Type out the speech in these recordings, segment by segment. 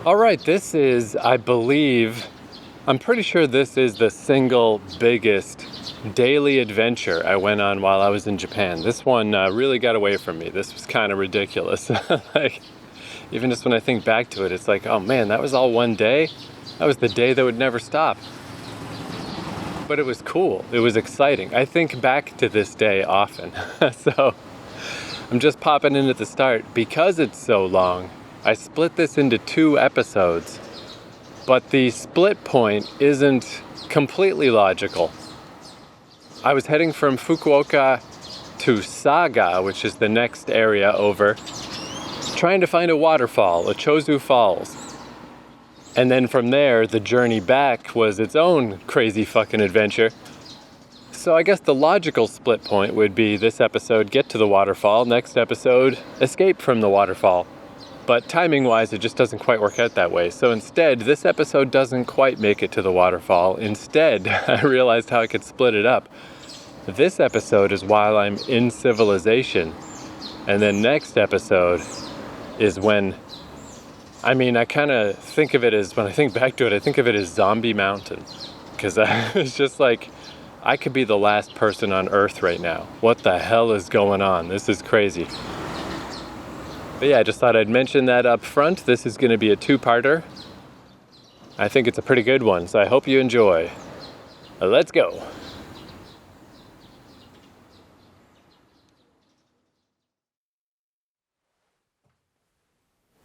All right, this is, I'm pretty sure this is the single biggest daily adventure I went on while I was in Japan. This one really got away from me. This was kind of ridiculous. Like, even just when I think back to it, it's like, oh man, that was all one day? That was the day that would never stop. But it was cool. It was exciting. I think back to this day often. So I'm just popping in at the start. Because it's so long, I split this into 2 episodes, but the split point isn't completely logical. I was heading from Fukuoka to Saga, which is the next area over, trying to find a waterfall, a Chozu Falls. And then from there, the journey back was its own crazy fucking adventure. So I guess the logical split point would be this episode, get to the waterfall, next episode, escape from the waterfall. But timing-wise, it just doesn't quite work out that way. So instead, this episode doesn't quite make it to the waterfall. Instead, I realized how I could split it up. This episode is while I'm in civilization. And then next episode is when, I kind of think of it as, when I think back to it, I think of it as Zombie Mountain. Because it's just like, I could be the last person on Earth right now. What the hell is going on? This is crazy. But yeah, I just thought I'd mention that up front. This is going to be a 2-parter. I think it's a pretty good one, so I hope you enjoy. Let's go.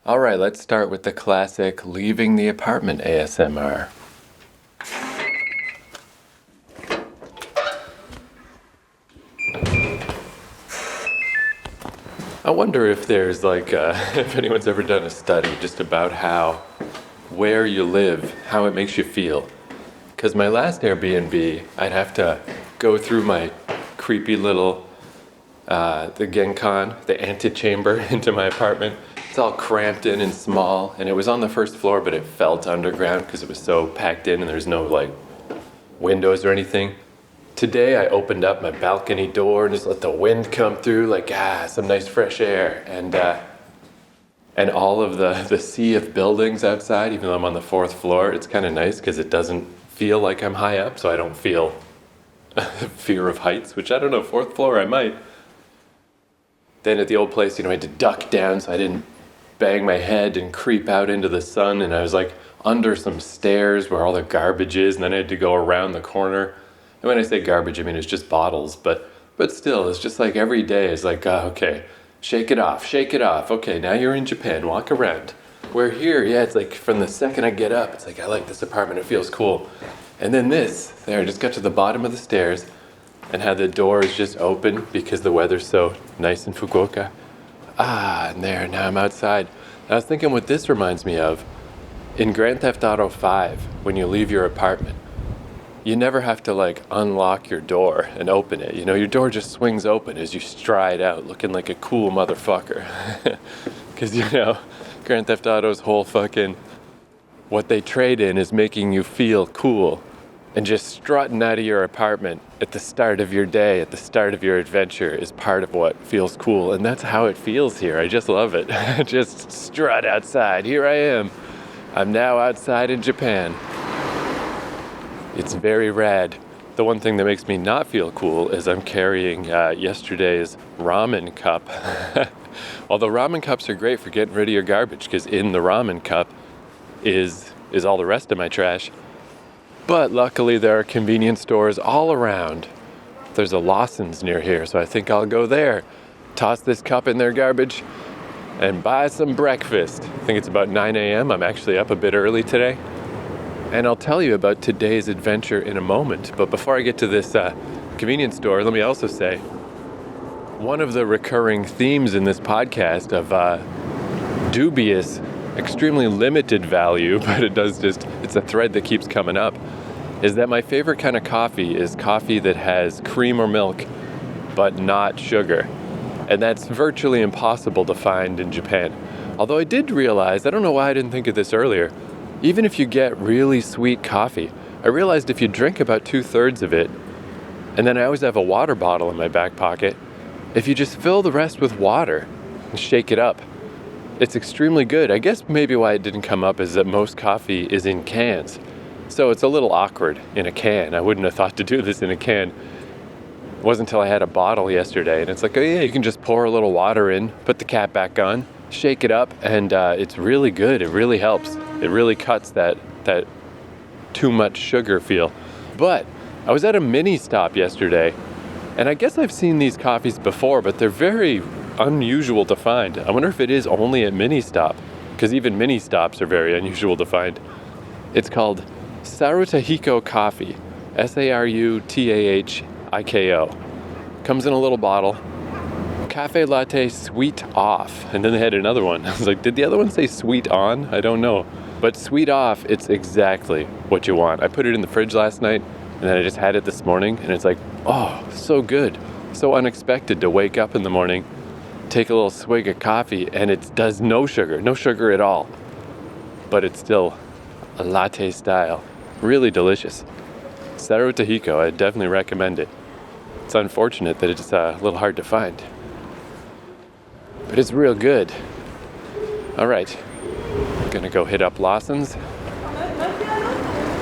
All right, let's start with the classic leaving the apartment ASMR. I wonder if there's if anyone's ever done a study just about where you live, how it makes you feel. Because my last Airbnb, I'd have to go through my creepy little, the genkan, the antechamber into my apartment. It's all cramped in and small, and it was on the first floor, but it felt underground because it was so packed in and there's no windows or anything. Today I opened up my balcony door and just let the wind come through, some nice fresh air. And all of the sea of buildings outside, even though I'm on the 4th floor, it's kind of nice because it doesn't feel like I'm high up, so I don't feel fear of heights, which I don't know, 4th floor I might. Then at the old place, I had to duck down so I didn't bang my head and creep out into the sun, and I was under some stairs where all the garbage is, and then I had to go around the corner. And when I say garbage, I mean it's just bottles, but still, it's just every day is okay, shake it off. Okay, now you're in Japan, walk around. Where here, yeah, it's from the second I get up, it's I like this apartment, it feels cool. And then I just got to the bottom of the stairs and had the doors just open because the weather's so nice in Fukuoka. And now I'm outside. I was thinking what this reminds me of, in Grand Theft Auto 5, when you leave your apartment, you never have to unlock your door and open it. Your door just swings open as you stride out looking like a cool motherfucker. Because, Grand Theft Auto's whole fucking, what they trade in is making you feel cool. And just strutting out of your apartment at the start of your day, at the start of your adventure is part of what feels cool. And that's how it feels here. I just love it. Just strut outside. Here I am. I'm now outside in Japan. It's very rad. The one thing that makes me not feel cool is I'm carrying yesterday's ramen cup. Although ramen cups are great for getting rid of your garbage, because in the ramen cup is all the rest of my trash. But luckily there are convenience stores all around. There's a Lawson's near here, so I think I'll go there, toss this cup in their garbage, and buy some breakfast. I think it's about 9 a.m. I'm actually up a bit early today. And I'll tell you about today's adventure in a moment. But before I get to this convenience store, let me also say, one of the recurring themes in this podcast of dubious, extremely limited value, but it's a thread that keeps coming up, is that my favorite kind of coffee is coffee that has cream or milk, but not sugar. And that's virtually impossible to find in Japan. Although I did realize, I don't know why I didn't think of this earlier, even if you get really sweet coffee, I realized if you drink about 2/3 of it, and then I always have a water bottle in my back pocket, if you just fill the rest with water and shake it up, It's extremely good. I guess maybe why it didn't come up is that most coffee is in cans. So it's a little awkward in a can. I wouldn't have thought to do this in a can. It wasn't until I had a bottle yesterday, and it's like, oh yeah, you can just pour a little water in, put the cap back on, shake it up, and it's really good. It really helps. It really cuts that too much sugar feel. But I was at a mini stop yesterday, and I guess I've seen these coffees before, but they're very unusual to find. I wonder if it is only at mini stop, because even mini stops are very unusual to find. It's called Sarutahiko Coffee, Sarutahiko. Comes in a little bottle. Cafe latte sweet off. And then they had another one. I was like, did the other one say sweet on? I don't know. But sweet off, it's exactly what you want. I put it in the fridge last night, and then I just had it this morning, and it's like, oh, so good. So unexpected to wake up in the morning, take a little swig of coffee, and it does no sugar at all. But it's still a latte style. Really delicious. Sarutahiko, I definitely recommend it. It's unfortunate that it's a little hard to find. But it's real good. All right, gonna go hit up Lawson's.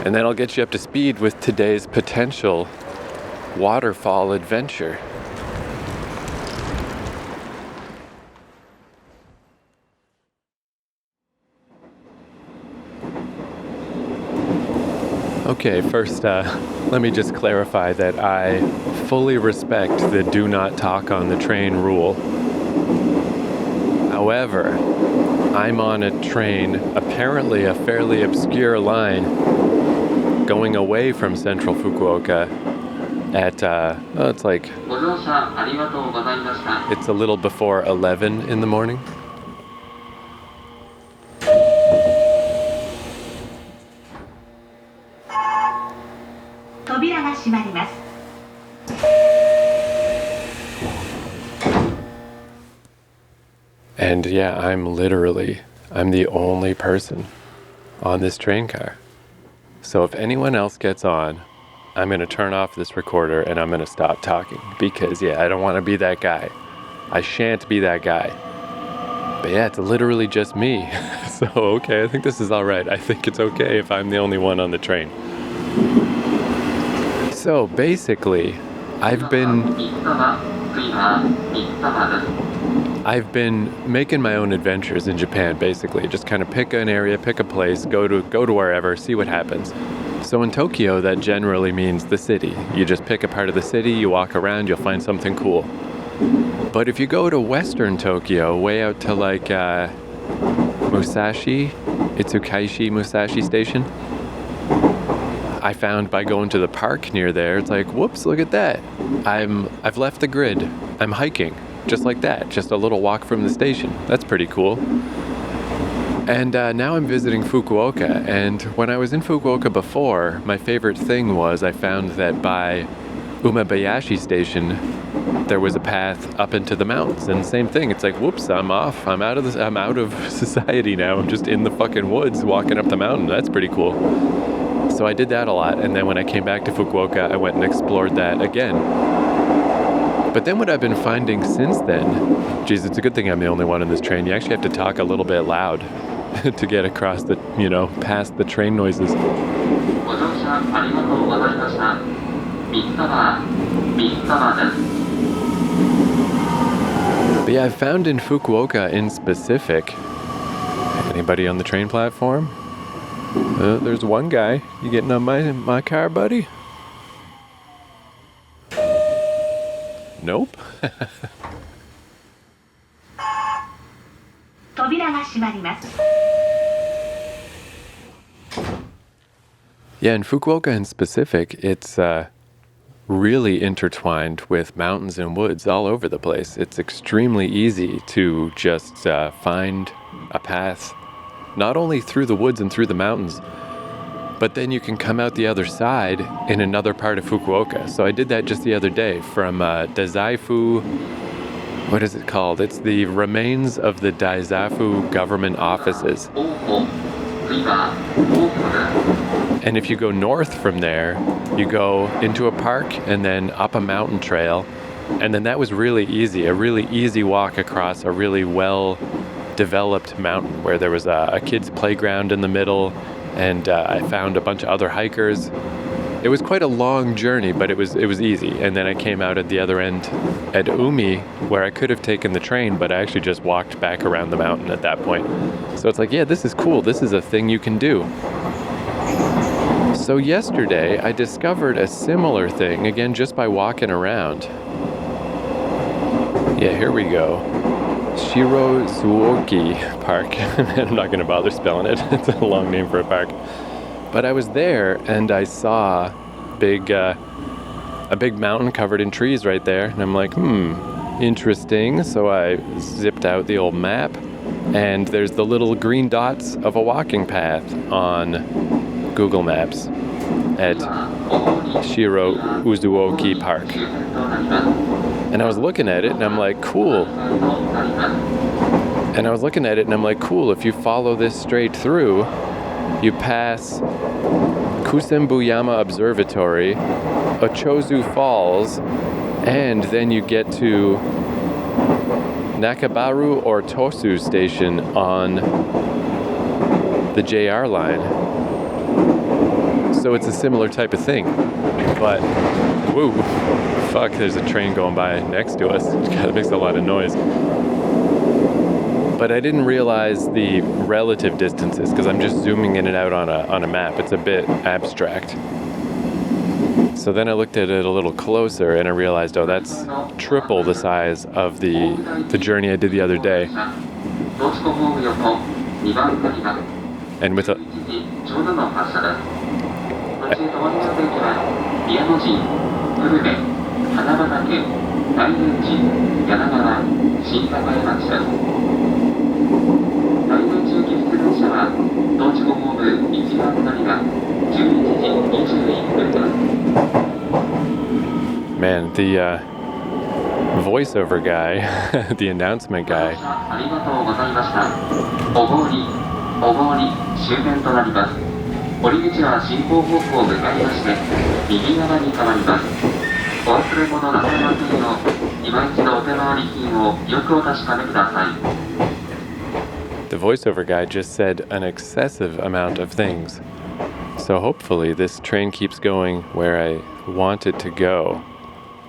And then I'll get you up to speed with today's potential waterfall adventure. Okay, first, let me just clarify that I fully respect the do not talk on the train rule. However, I'm on a train, apparently a fairly obscure line, going away from central Fukuoka at, it's a little before 11 in the morning. And yeah, I'm the only person on this train car. So if anyone else gets on, I'm going to turn off this recorder and I'm going to stop talking because I don't want to be that guy. I shan't be that guy. But yeah, it's literally just me. So okay, I think this is all right. I think it's okay if I'm the only one on the train. So basically, I've been making my own adventures in Japan, basically. Just kind of pick an area, pick a place, go to wherever, see what happens. So in Tokyo, that generally means the city. You just pick a part of the city, you walk around, you'll find something cool. But if you go to Western Tokyo, way out to like Musashi, Itsukaishi Musashi Station, I found by going to the park near there, it's like, whoops, look at that. I've left the grid. I'm hiking, just like that, just a little walk from the station. That's pretty cool. And now I'm visiting Fukuoka, and when I was in Fukuoka before, my favorite thing was I found that by Umebayashi Station, there was a path up into the mountains, and same thing. It's like, whoops, I'm off. I'm out of society now. I'm just in the fucking woods walking up the mountain. That's pretty cool. So I did that a lot, and then when I came back to Fukuoka, I went and explored that again. But then what I've been finding since then, geez, it's a good thing I'm the only one in this train. You actually have to talk a little bit loud to get across the, past the train noises. But yeah, I've found in Fukuoka in specific, anybody on the train platform? There's one guy. You getting on my car, buddy? Nope. Yeah, in Fukuoka in specific, it's really intertwined with mountains and woods all over the place. It's extremely easy to just find a path, not only through the woods and through the mountains, but then you can come out the other side in another part of Fukuoka. So I did that just the other day from Daizafu, what is it called? It's the remains of the Daizafu government offices. And if you go north from there, you go into a park and then up a mountain trail. And then that was really easy, a really easy walk across a really well developed mountain where there was a kid's playground in the middle, and I found a bunch of other hikers. It was quite a long journey, but it was easy. And then I came out at the other end at Umi, where I could have taken the train, but I actually just walked back around the mountain at that point. So it's like, yeah, this is cool. This is a thing you can do. So yesterday, I discovered a similar thing, again, just by walking around. Yeah, here we go. Shirozuoki Park. I'm not going to bother spelling it. It's a long name for a park. But I was there and I saw a big mountain covered in trees right there. And I'm like, interesting. So I zipped out the old map, and there's the little green dots of a walking path on Google Maps at Shirozuoki Park. And I was looking at it and I'm like, cool. If you follow this straight through, you pass Kusembuyama Observatory, Ochozu Falls, and then you get to Nakabaru or Tosu Station on the JR line. So it's a similar type of thing. But, woo, fuck, there's a train going by next to us. God, it makes a lot of noise. But I didn't realize the relative distances because I'm just zooming in and out on a map. It's a bit abstract. So then I looked at it a little closer and I realized, oh, that's triple the size of the journey I did the other day. And with a... Man, the voiceover guy, the announcement guy. The voiceover guy just said an excessive amount of things. So hopefully this train keeps going where I want it to go.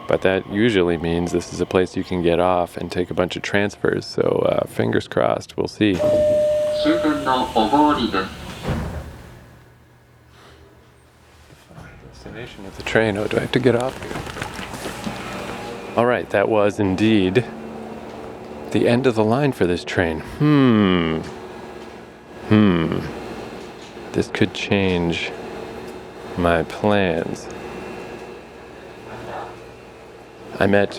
But that usually means this is a place you can get off and take a bunch of transfers. So fingers crossed, we'll see. Destination of the train. Oh, do I have to get off here? All right, that was indeed the end of the line for this train. This could change my plans. I'm at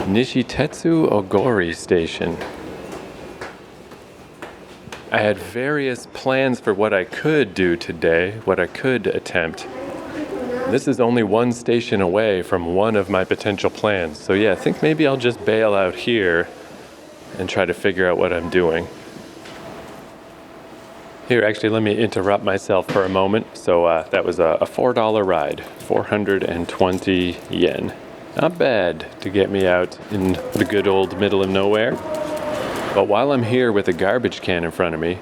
Nishitetsu Ogori Station. I had various plans for what I could do today, what I could attempt. This is only one station away from one of my potential plans. So yeah, I think maybe I'll just bail out here and try to figure out what I'm doing. Here, actually, let me interrupt myself for a moment. So that was a $4 ride, 420 yen. Not bad to get me out in the good old middle of nowhere. But while I'm here with a garbage can in front of me,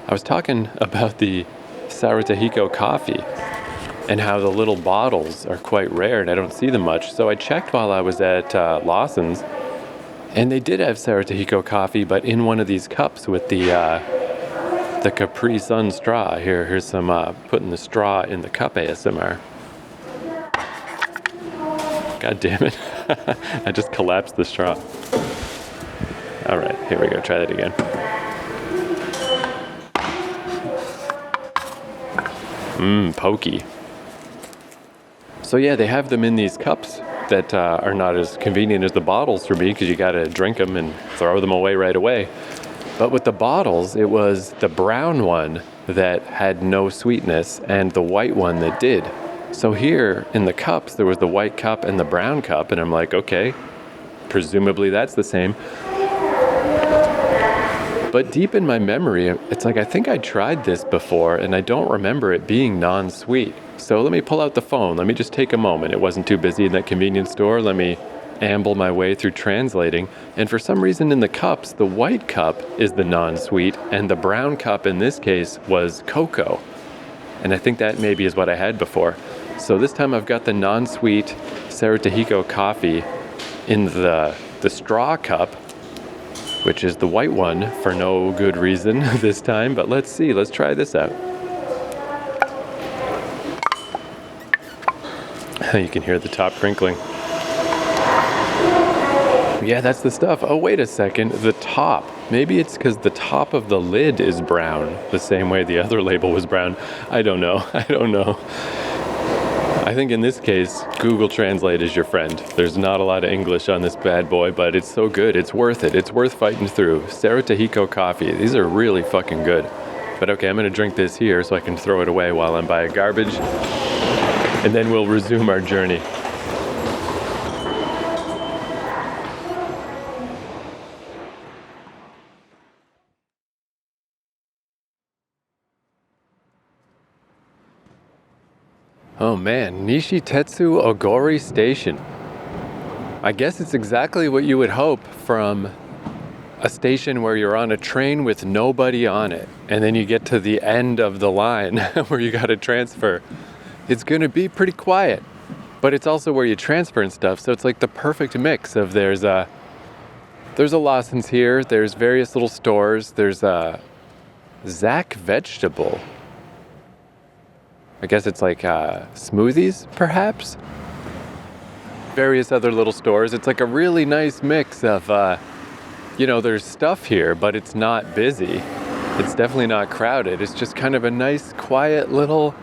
I was talking about the Sarutahiko coffee and how the little bottles are quite rare and I don't see them much. So I checked while I was at Lawson's, and they did have Sarutahiko coffee, but in one of these cups with the Capri Sun straw. Here's some putting the straw in the cup ASMR. God damn it. I just collapsed the straw. All right, here we go. Try that again. Pokey. So yeah, they have them in these cups that are not as convenient as the bottles for me because you got to drink them and throw them away right away. But with the bottles, it was the brown one that had no sweetness and the white one that did. So here in the cups, there was the white cup and the brown cup, and I'm like, okay, presumably that's the same. But deep in my memory, it's like I think I tried this before and I don't remember it being non-sweet. So let me pull out the phone. Let me just take a moment. It wasn't too busy in that convenience store. Let me amble my way through translating, and for some reason in the cups, the white cup is the non-sweet, and the brown cup in this case was cocoa. And I think that maybe is what I had before. So this time I've got the non-sweet Cerro Tejico coffee in the straw cup, which is the white one for no good reason this time, but let's see, let's try this out. You can hear the top crinkling. Yeah, that's the stuff. Oh, wait a second, the top. Maybe it's because the top of the lid is brown, the same way the other label was brown. I don't know. I think in this case, Google Translate is your friend. There's not a lot of English on this bad boy, but it's so good. It's worth it. It's worth fighting through. Cerro Tejico coffee. These are really fucking good. But okay, I'm going to drink this here so I can throw it away while I'm by garbage. And then we'll resume our journey. Oh man, Nishitetsu Ogori Station. I guess it's exactly what you would hope from a station where you're on a train with nobody on it, and then you get to the end of the line where you gotta transfer. It's gonna be pretty quiet, but it's also where you transfer and stuff, so it's like the perfect mix of there's a Lawson's here, there's various little stores, there's a Zack Vegetable. I guess it's like smoothies, perhaps? Various other little stores. It's like a really nice mix of, there's stuff here, but it's not busy. It's definitely not crowded. It's just kind of a nice, quiet little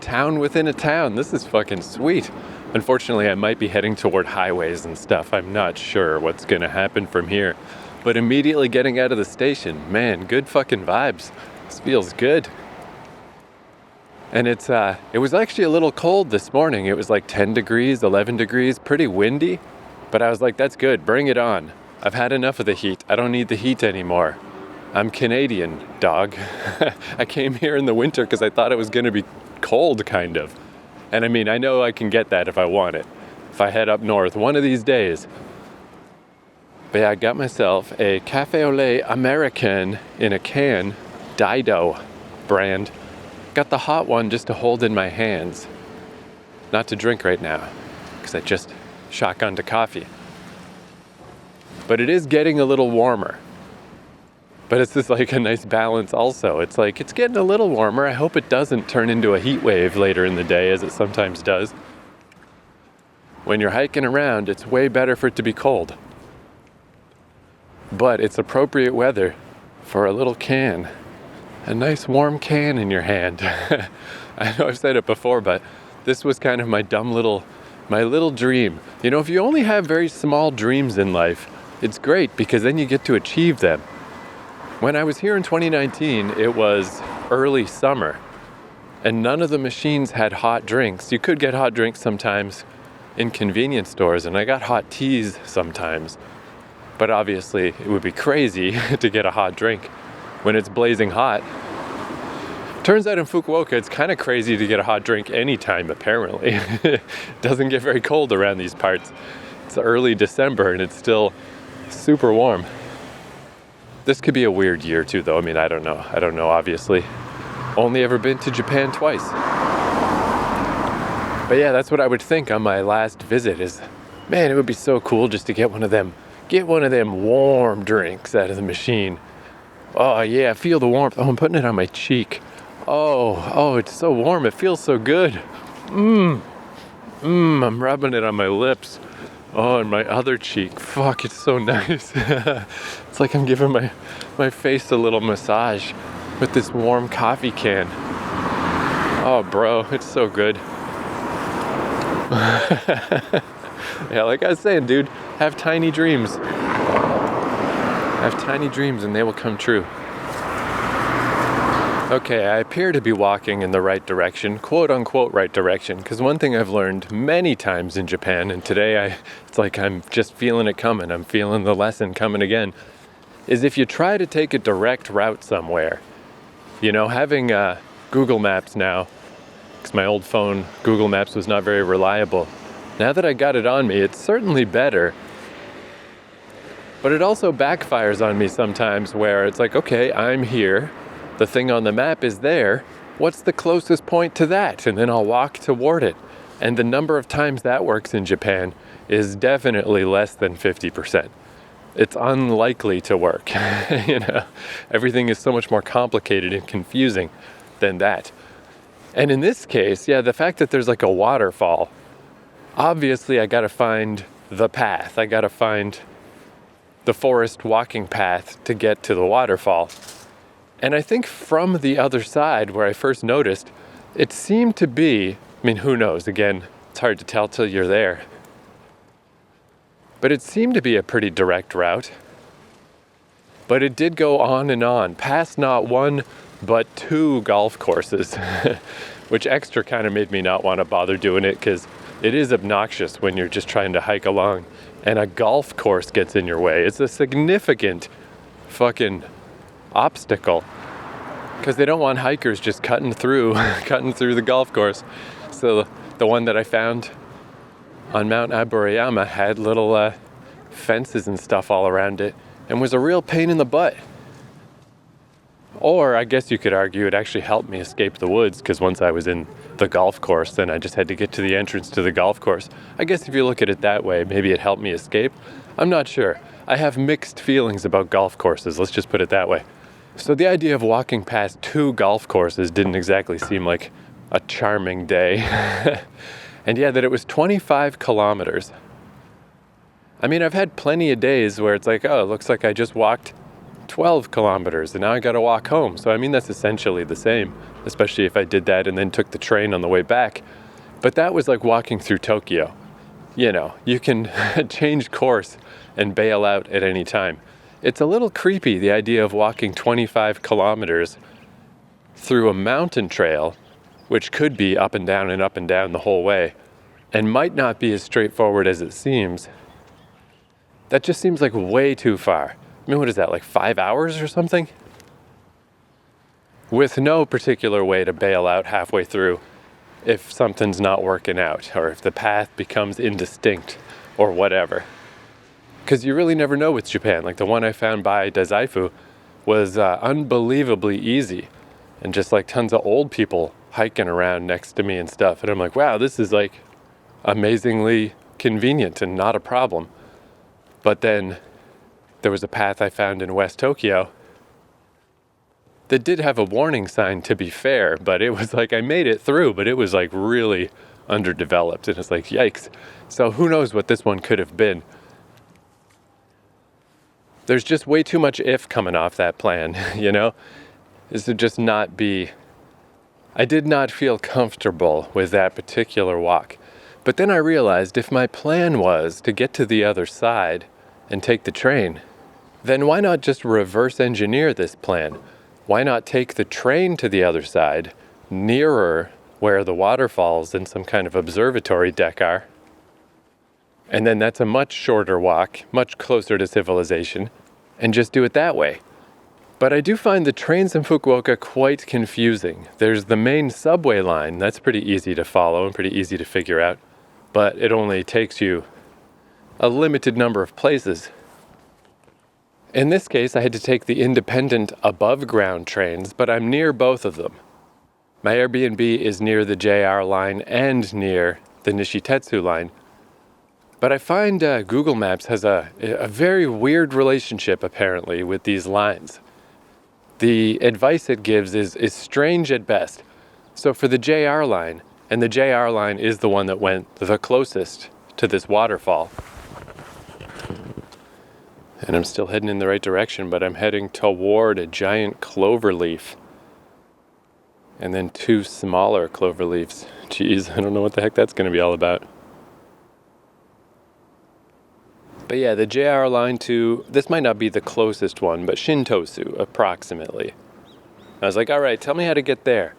town within a town. This is fucking sweet. Unfortunately, I might be heading toward highways and stuff. I'm not sure what's gonna happen from here. But immediately getting out of the station, man, good fucking vibes. This feels good. And it was actually a little cold this morning. It was like 10 degrees, 11 degrees, pretty windy. But I was like, that's good, bring it on. I've had enough of the heat. I don't need the heat anymore. I'm Canadian, dog. I came here in the winter because I thought it was gonna be cold, kind of. And I mean, I know I can get that if I want it. If I head up north one of these days. But yeah, I got myself a Cafe au lait American in a can, Dido brand. Got the hot one just to hold in my hands. Not to drink right now, because I just shotgunned to coffee. But it is getting a little warmer. But it's just like a nice balance also. It's like, it's getting a little warmer. I hope it doesn't turn into a heat wave later in the day, as it sometimes does. When you're hiking around, it's way better for it to be cold. But it's appropriate weather for a little can. A nice warm can in your hand. I know I've said it before, but this was kind of my little dream. You know, if you only have very small dreams in life, it's great because then you get to achieve them. When I was here in 2019, it was early summer and none of the machines had hot drinks. You could get hot drinks sometimes in convenience stores, and I got hot teas sometimes. But obviously it would be crazy to get a hot drink when it's blazing hot. Turns out in Fukuoka, it's kind of crazy to get a hot drink anytime, apparently. It doesn't get very cold around these parts. It's early December and it's still super warm. This could be a weird year too, though. I mean, I don't know, obviously. Only ever been to Japan twice. But yeah, that's what I would think on my last visit is, man, it would be so cool just to get one of them warm drinks out of the machine. Oh yeah, feel the warmth. Oh, I'm putting it on my cheek. Oh, it's so warm. It feels so good. I'm rubbing it on my lips. Oh, and my other cheek. Fuck, it's so nice. It's like I'm giving my face a little massage with this warm coffee can. Oh, bro, it's so good. Yeah, like I was saying, dude, have tiny dreams. Have tiny dreams and they will come true. Okay, I appear to be walking in the right direction, quote unquote right direction, because one thing I've learned many times in Japan, and today it's like I'm just feeling it coming, I'm feeling the lesson coming again, is if you try to take a direct route somewhere, you know, having Google Maps now, because my old phone, Google Maps was not very reliable, Now that I got it on me, it's certainly better. But it also backfires on me sometimes where it's like, okay, I'm here. The thing on the map is there. What's the closest point to that? And then I'll walk toward it. And the number of times that works in Japan is definitely less than 50%. It's unlikely to work. Everything is so much more complicated and confusing than that. And in this case, the fact that there's like a waterfall, obviously I gotta find the path. I gotta find the forest walking path to get to the waterfall. And I think from the other side where I first noticed, it seemed to be, who knows? Again, it's hard to tell till you're there. But it seemed to be a pretty direct route. But it did go on and on, past not one, but 2 golf courses, which extra kind of made me not want to bother doing it because it is obnoxious when you're just trying to hike along and a golf course gets in your way. It's a significant fucking obstacle because they don't want hikers just cutting through the golf course. So the one that I found on Mount Aburayama had little fences and stuff all around it and was a real pain in the butt. Or I guess you could argue it actually helped me escape the woods because once I was in the golf course, then I just had to get to the entrance to the golf course. I guess if you look at it that way, maybe it helped me escape. I'm not sure. I have mixed feelings about golf courses, let's just put it that way. So the idea of walking past 2 golf courses didn't exactly seem like a charming day. And that it was 25 kilometers. I've had plenty of days where it's like, oh, it looks like I just walked 12 kilometers and now I gotta walk home. So that's essentially the same, especially if I did that and then took the train on the way back. But that was like walking through Tokyo. You can change course and bail out at any time. It's a little creepy, the idea of walking 25 kilometers through a mountain trail, which could be up and down the whole way, and might not be as straightforward as it seems. That just seems like way too far. What is that, like 5 hours or something? With no particular way to bail out halfway through if something's not working out or if the path becomes indistinct or whatever. Because you really never know with Japan. Like the one I found by Dazaifu was unbelievably easy and just like tons of old people hiking around next to me and stuff. And I'm like, wow, this is like amazingly convenient and not a problem. But then there was a path I found in West Tokyo that did have a warning sign, to be fair, but it was like I made it through, but it was like really underdeveloped. And it's like, yikes. So who knows what this one could have been. There's just way too much if coming off that plan, Is to just not be... I did not feel comfortable with that particular walk. But then I realized if my plan was to get to the other side and take the train, then why not just reverse engineer this plan? Why not take the train to the other side, nearer where the waterfalls and some kind of observatory deck are? And then that's a much shorter walk, much closer to civilization, and just do it that way. But I do find the trains in Fukuoka quite confusing. There's the main subway line, that's pretty easy to follow and pretty easy to figure out, but it only takes you a limited number of places. In this case, I had to take the independent above-ground trains, but I'm near both of them. My Airbnb is near the JR line and near the Nishitetsu line. But I find Google Maps has a very weird relationship, apparently, with these lines. The advice it gives is strange at best. So for the JR line, and the JR line is the one that went the closest to this waterfall, and I'm still heading in the right direction, but I'm heading toward a giant clover leaf. And then 2 smaller clover leaves. Jeez, I don't know what the heck that's going to be all about. But the JR line to, this might not be the closest one, but Shintosu, approximately. I was like, all right, tell me how to get there.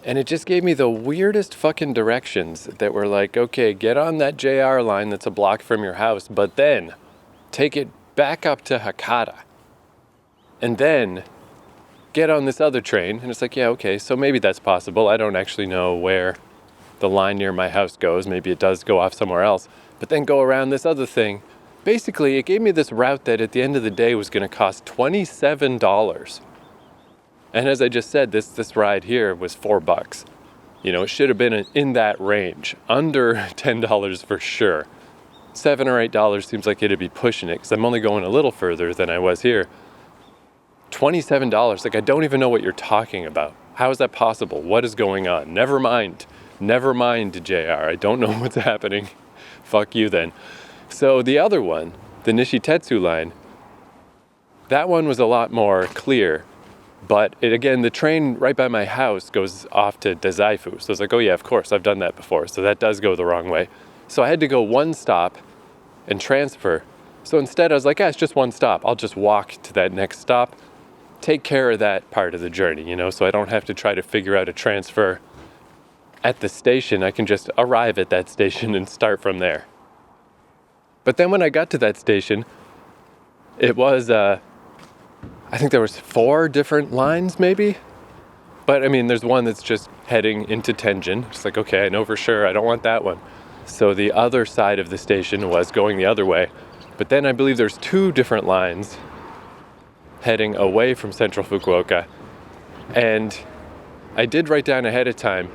And it just gave me the weirdest fucking directions that were like, okay, get on that JR line that's a block from your house, but then take it back up to Hakata. And then get on this other train. And it's like, okay, so maybe that's possible. I don't actually know where the line near my house goes. Maybe it does go off somewhere else, but then go around this other thing. Basically, it gave me this route that at the end of the day was going to cost $27. And as I just said, this ride here was $4. You know, it should have been in that range, under $10 for sure. $7 or $8 seems like it'd be pushing it, because I'm only going a little further than I was here. $27, like I don't even know what you're talking about. How is that possible? What is going on? Never mind, JR. I don't know what's happening. Fuck you then. So the other one, the Nishitetsu line, that one was a lot more clear. But again, the train right by my house goes off to Dazaifu. So I was like, oh yeah, of course, I've done that before. So that does go the wrong way. So I had to go one stop and transfer. So instead I was like, it's just one stop. I'll just walk to that next stop, take care of that part of the journey, you know, so I don't have to try to figure out a transfer at the station. I can just arrive at that station and start from there. But then when I got to that station, it was, I think there was 4 different lines maybe. But I mean, there's one that's just heading into Tenjin. It's like, okay, I know for sure I don't want that one. So the other side of the station was going the other way. But then I believe there's 2 different lines heading away from central Fukuoka. And I did write down ahead of time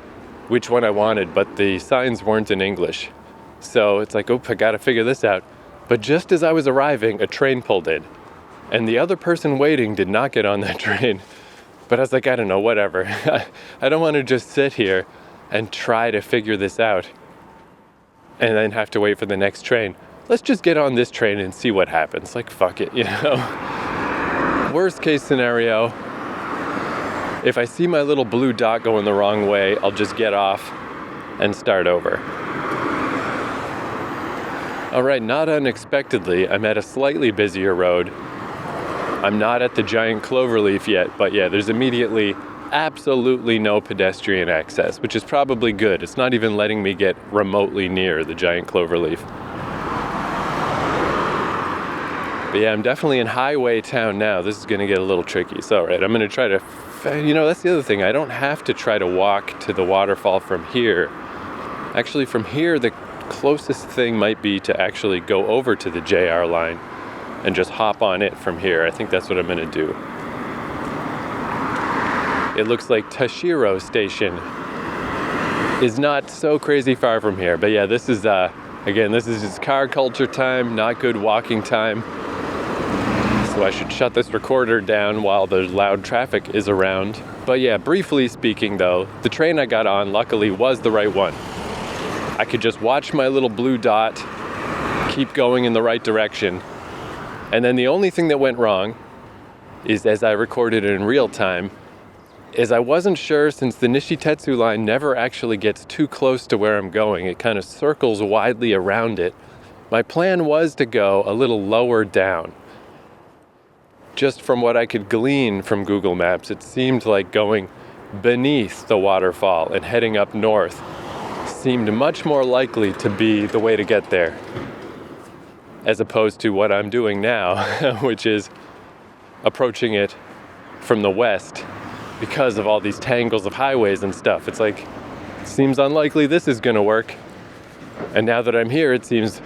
which one I wanted, but the signs weren't in English. So it's like, I gotta figure this out. But just as I was arriving, a train pulled in. And the other person waiting did not get on that train. But I was like, I don't know, whatever. I don't want to just sit here and try to figure this out and then have to wait for the next train. Let's just get on this train and see what happens. Like, fuck it, you know? Worst case scenario, if I see my little blue dot going the wrong way, I'll just get off and start over. All right, not unexpectedly, I'm at a slightly busier road. I'm not at the giant cloverleaf yet, but yeah, there's immediately absolutely no pedestrian access, which is probably good. It's not even letting me get remotely near the giant cloverleaf. But yeah, I'm definitely in highway town now. This is gonna get a little tricky. So, all right, I'm gonna try to, that's the other thing. I don't have to try to walk to the waterfall from here. Actually, from here, the closest thing might be to actually go over to the JR line and just hop on it from here. I think that's what I'm gonna do. It looks like Tashiro Station is not so crazy far from here. But yeah, this is, again, this is just car culture time, not good walking time. So I should shut this recorder down while the loud traffic is around. But yeah, briefly speaking though, the train I got on luckily was the right one. I could just watch my little blue dot, keep going in the right direction. And then the only thing that went wrong is, as I recorded it in real time, is I wasn't sure, since the Nishitetsu line never actually gets too close to where I'm going. It kind of circles widely around it. My plan was to go a little lower down. Just from what I could glean from Google Maps, it seemed like going beneath the waterfall and heading up north seemed much more likely to be the way to get there, as opposed to what I'm doing now, which is approaching it from the west because of all these tangles of highways and stuff. It's like, it seems unlikely this is gonna work. And now that I'm here, it seems,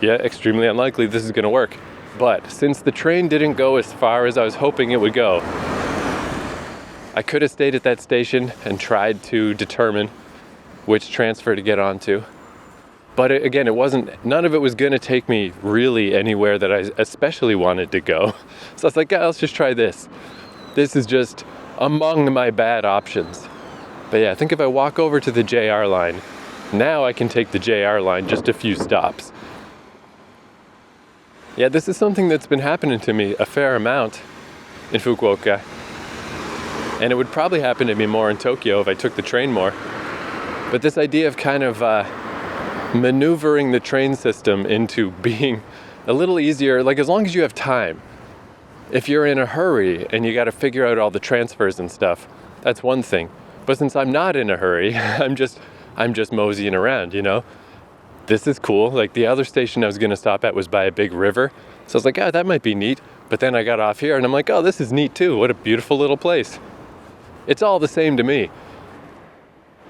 extremely unlikely this is gonna work. But since the train didn't go as far as I was hoping it would go, I could have stayed at that station and tried to determine which transfer to get onto. But again, none of it was gonna take me really anywhere that I especially wanted to go. So I was like, let's just try this. This is just among my bad options. But yeah, I think if I walk over to the JR line, now I can take the JR line just a few stops. Yeah, this is something that's been happening to me a fair amount in Fukuoka. And it would probably happen to me more in Tokyo if I took the train more. But this idea of kind of maneuvering the train system into being a little easier, like as long as you have time. If you're in a hurry and you got to figure out all the transfers and stuff, that's one thing. But since I'm not in a hurry, I'm just moseying around, you know? This is cool. Like the other station I was going to stop at was by a big river. So I was like, that might be neat. But then I got off here and I'm like, this is neat too. What a beautiful little place. It's all the same to me.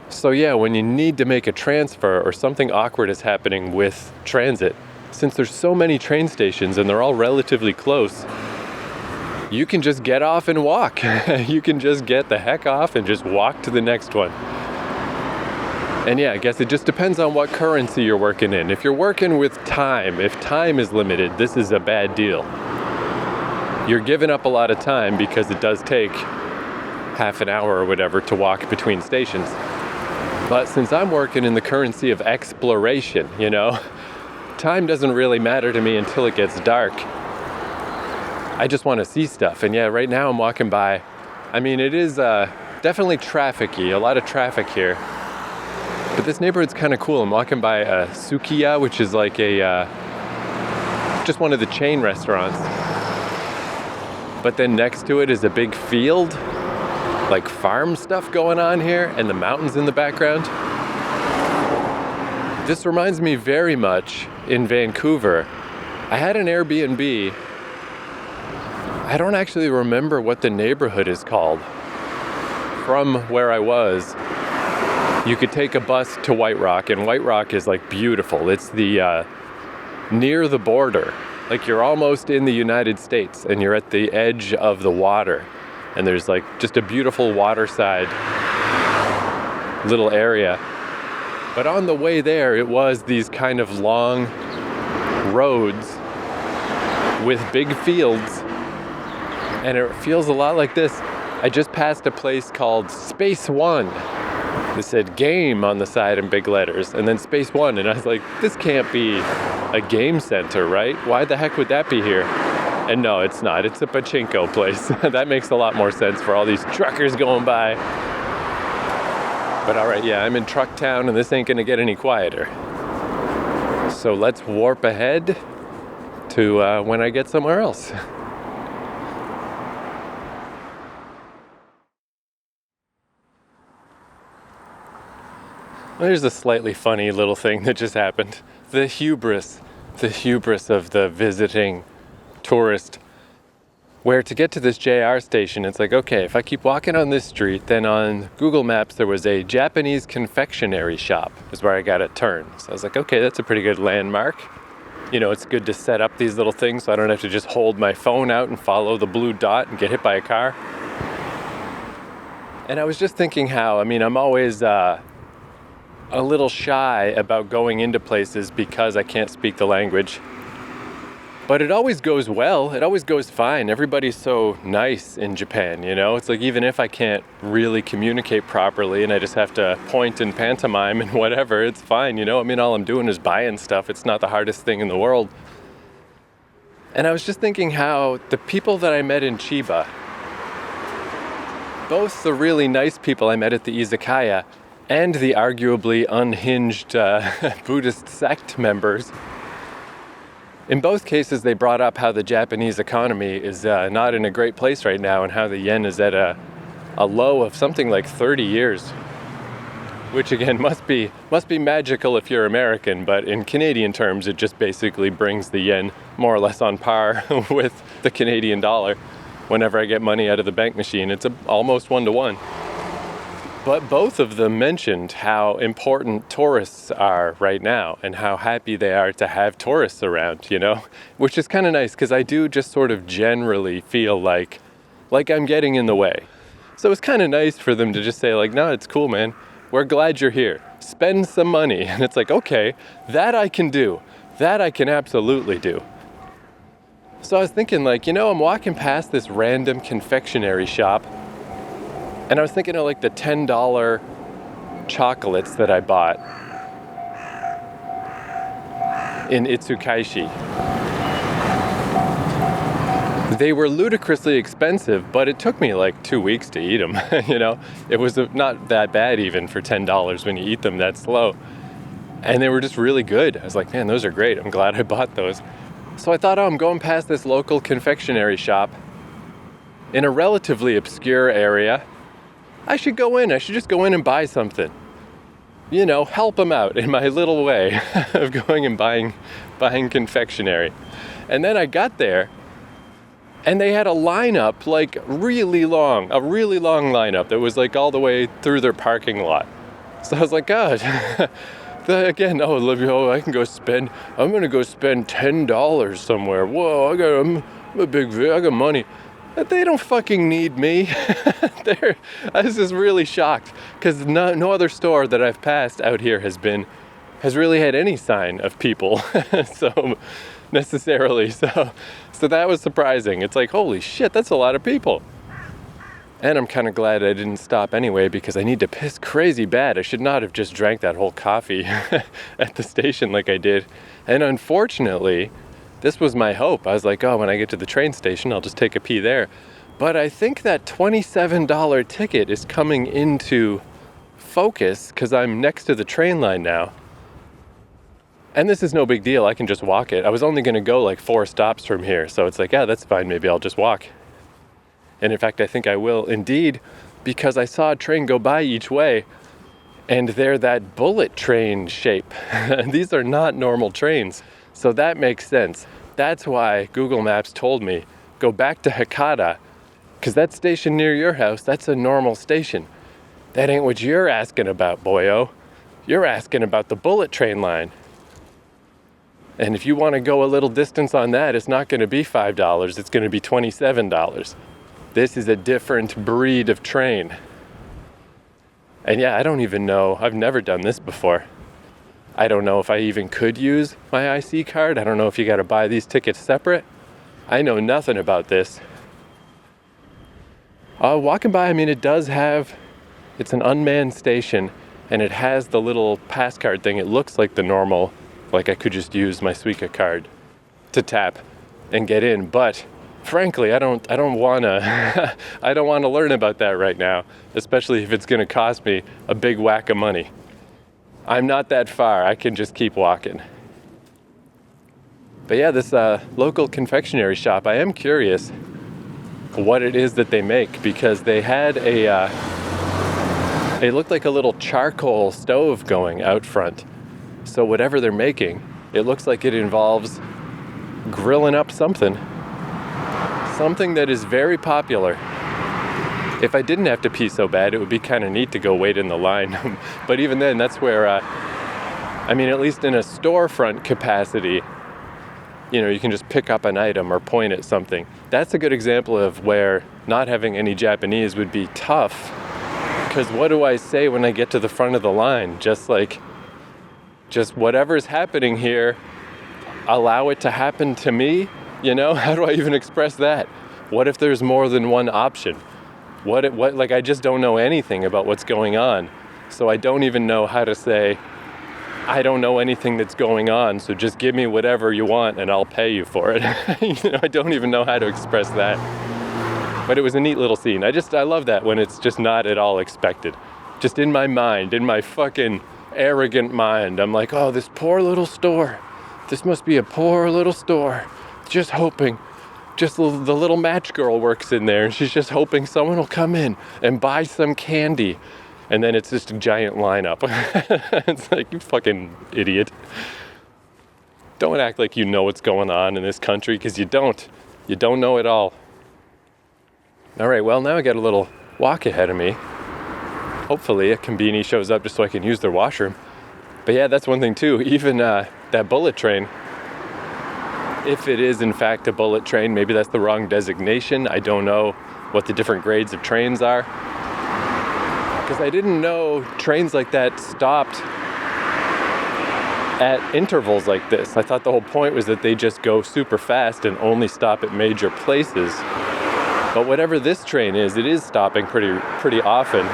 So yeah, when you need to make a transfer or something awkward is happening with transit, since there's so many train stations and they're all relatively close, you can just get off and walk. You can just get the heck off and just walk to the next one. And yeah, I guess it just depends on what currency you're working in. If you're working with time, if time is limited, this is a bad deal. You're giving up a lot of time because it does take half an hour or whatever to walk between stations. But since I'm working in the currency of exploration, time doesn't really matter to me until it gets dark. I just want to see stuff. And yeah, right now I'm walking by. I mean, it is definitely trafficy, a lot of traffic here. But this neighborhood's kind of cool. I'm walking by Sukiya, which is like just one of the chain restaurants. But then next to it is a big field, like farm stuff going on here, and the mountains in the background. This reminds me very much in Vancouver. I had an Airbnb. I don't actually remember what the neighborhood is called. From where I was, you could take a bus to White Rock, and White Rock is like beautiful. It's the near the border. Like you're almost in the United States and you're at the edge of the water. And there's like just a beautiful waterside little area. But on the way there, it was these kind of long roads with big fields. And it feels a lot like this. I just passed a place called Space One. It said game on the side in big letters, and then Space One. And I was like, this can't be a game center, right? Why the heck would that be here? And no, it's not. It's a pachinko place. That makes a lot more sense for all these truckers going by. But all right, yeah, I'm in Truck Town, and this ain't gonna get any quieter. So let's warp ahead to when I get somewhere else. There's a slightly funny little thing that just happened. The hubris of the visiting tourist, where to get to this JR station, it's like, okay, if I keep walking on this street, then on Google Maps there was a Japanese confectionery shop is where I got to turn. So I was like, okay, that's a pretty good landmark. It's good to set up these little things so I don't have to just hold my phone out and follow the blue dot and get hit by a car. And I was just thinking how, I'm always a little shy about going into places because I can't speak the language. But it always goes well. It always goes fine. Everybody's so nice in Japan, It's like even if I can't really communicate properly and I just have to point and pantomime and whatever, it's fine, all I'm doing is buying stuff. It's not the hardest thing in the world. And I was just thinking how the people that I met in Chiba, both the really nice people I met at the izakaya and the arguably unhinged Buddhist sect members, in both cases they brought up how the Japanese economy is not in a great place right now and how the yen is at a low of something like 30 years. Which again must be magical if you're American, but in Canadian terms it just basically brings the yen more or less on par with the Canadian dollar. Whenever I get money out of the bank machine, it's almost 1-to-1. But both of them mentioned how important tourists are right now and how happy they are to have tourists around, which is kind of nice because I do just sort of generally feel like I'm getting in the way. So it's kind of nice for them to just say like, no, it's cool, man. We're glad you're here. Spend some money. And it's like, okay, that I can do. That I can absolutely do. So I was thinking like, I'm walking past this random confectionery shop. And I was thinking of like the $10 chocolates that I bought in Itsukaishi. They were ludicrously expensive, but it took me like 2 weeks to eat them. It was not that bad even for $10 when you eat them that slow. And they were just really good. I was like, man, those are great. I'm glad I bought those. So I thought, I'm going past this local confectionery shop in a relatively obscure area. I should just go in and buy something. Help them out in my little way of going and buying confectionery. And then I got there, and they had a lineup, like a really long lineup that was like all the way through their parking lot. So I was like, God, again, I can I'm going to go spend $10 somewhere. Whoa, I'm I got money. But they don't fucking need me. I was just really shocked because no other store that I've passed out here has really had any sign of people. So necessarily. So that was surprising. It's like, holy shit, that's a lot of people. And I'm kind of glad I didn't stop anyway because I need to piss crazy bad. I should not have just drank that whole coffee at the station like I did. And unfortunately, this was my hope. I was like, oh, when I get to the train station, I'll just take a pee there. But I think that $27 ticket is coming into focus because I'm next to the train line now. And this is no big deal. I can just walk it. I was only going to go like 4 stops from here. So it's like, yeah, that's fine. Maybe I'll just walk. And in fact, I think I will indeed, because I saw a train go by each way and they're that bullet train shape. These are not normal trains. So that makes sense. That's why Google Maps told me, go back to Hakata, because that station near your house, that's a normal station. That ain't what you're asking about, boyo. You're asking about the bullet train line. And if you want to go a little distance on that, it's not going to be $5, it's going to be $27. This is a different breed of train. And yeah, I don't even know, I've never done this before. I don't know if I even could use my IC card. I don't know if you got to buy these tickets separate. I know nothing about this. Walking by, I mean, it's an unmanned station and it has the little pass card thing. It looks like the normal, like I could just use my Suica card to tap and get in. But frankly, I don't want to I don't want to learn about that right now, especially if it's going to cost me a big whack of money. I'm not that far. I can just keep walking. But yeah, this local confectionery shop, I am curious what it is that they make because they had it looked like a little charcoal stove going out front. So whatever they're making, it looks like it involves grilling up something that is very popular. If I didn't have to pee so bad, it would be kind of neat to go wait in the line. But even then, that's where, at least in a storefront capacity, you can just pick up an item or point at something. That's a good example of where not having any Japanese would be tough. Because what do I say when I get to the front of the line? Just whatever's happening here, allow it to happen to me? How do I even express that? What if there's more than one option? I just don't know anything about what's going on. So I don't even know how to say, I don't know anything that's going on, so just give me whatever you want and I'll pay you for it. I don't even know how to express that. But it was a neat little scene. I love that when it's just not at all expected. Just in my mind, in my fucking arrogant mind, I'm like, oh, this poor little store. This must be a poor little store. Just hoping. Just the little match girl works in there and she's just hoping someone will come in and buy some candy. And then it's just a giant lineup. It's like, you fucking idiot. Don't act like you know what's going on in this country, because you don't. You don't know it all. All right, well, now I got a little walk ahead of me. Hopefully a conveni shows up just so I can use their washroom. But yeah, that's one thing too. Even that bullet train, if it is in fact a bullet train, maybe that's the wrong designation. I don't know what the different grades of trains are. Because I didn't know trains like that stopped at intervals like this. I thought the whole point was that they just go super fast and only stop at major places. But whatever this train is, it is stopping pretty often.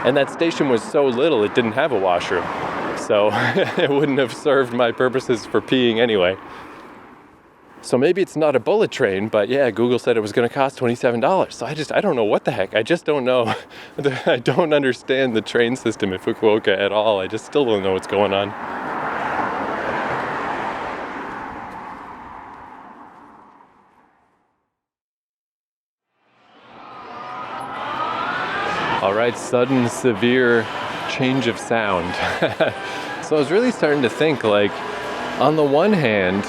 And that station was so little, it didn't have a washroom. So it wouldn't have served my purposes for peeing anyway. So maybe it's not a bullet train, but yeah, Google said it was going to cost $27. So I don't know what the heck. I just don't know. I don't understand the train system in Fukuoka at all. I just still don't know what's going on. All right, sudden severe change of sound. So I was really starting to think, like, on the one hand,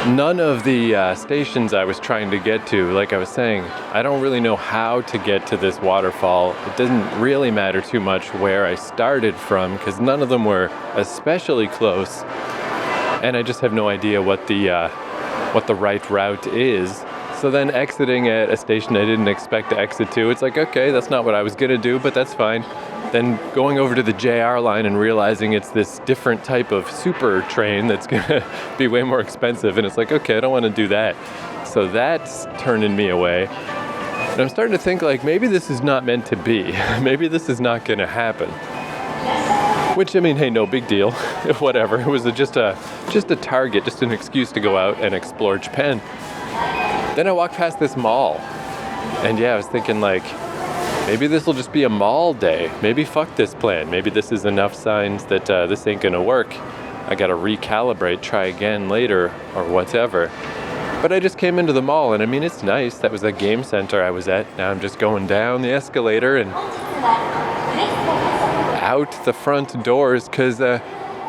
none of the stations I was trying to get to, like I was saying, I don't really know how to get to this waterfall. It doesn't really matter too much where I started from because none of them were especially close, and I just have no idea what the right route is. So then exiting at a station I didn't expect to exit to, it's like, okay, that's not what I was gonna do, but that's fine. Then going over to the JR line and realizing it's this different type of super train that's gonna be way more expensive, and it's like, okay, I don't wanna do that. So that's turning me away. And I'm starting to think like, maybe this is not meant to be. Maybe this is not gonna happen. Which, I mean, hey, no big deal. Whatever, it was just a target, just an excuse to go out and explore Japan. Then I walked past this mall, and yeah, I was thinking like, maybe this will just be a mall day. Maybe fuck this plan. Maybe this is enough signs that this ain't gonna work. I gotta recalibrate, try again later, or whatever. But I just came into the mall, and I mean, it's nice. That was a game center I was at. Now I'm just going down the escalator and out the front doors, because,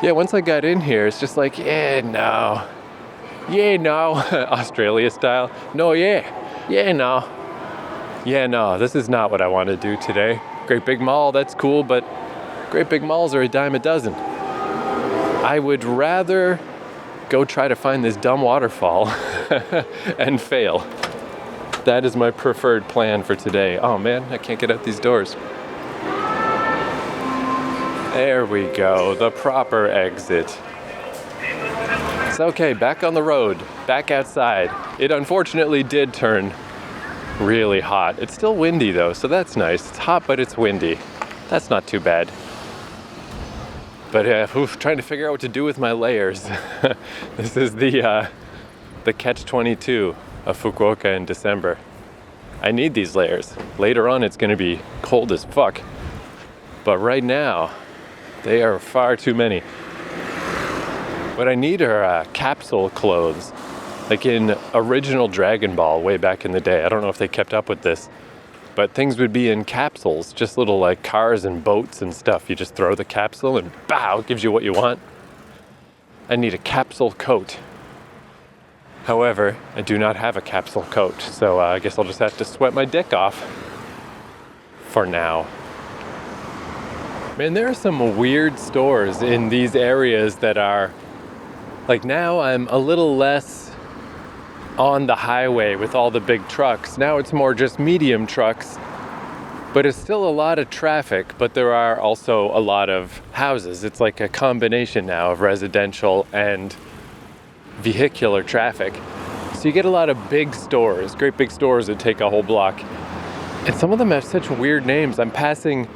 once I got in here, it's just like, no, Australia style. No, no, this is not what I want to do today. Great big mall, that's cool, but great big malls are a dime a dozen. I would rather go try to find this dumb waterfall and fail. That is my preferred plan for today. Oh man, I can't get out these doors. There we go, the proper exit. It's okay, back on the road, back outside. It unfortunately did turn really hot. It's still windy though, so that's nice. It's hot, but it's windy. That's not too bad. But trying to figure out what to do with my layers. This is the catch-22 of Fukuoka in December. I need these layers. Later on, it's going to be cold as fuck. But right now, they are far too many. What I need are capsule clothes. Like in original Dragon Ball way back in the day. I don't know if they kept up with this. But things would be in capsules. Just little like cars and boats and stuff. You just throw the capsule and bow, it gives you what you want. I need a capsule coat. However, I do not have a capsule coat. So I guess I'll just have to sweat my dick off. For now. Man, there are some weird stores in these areas that are... Like now I'm a little less on the highway with all the big trucks. Now it's more just medium trucks, but it's still a lot of traffic, but there are also a lot of houses. It's like a combination now of residential and vehicular traffic. So you get a lot of big stores, great big stores that take a whole block. And some of them have such weird names. I'm passing,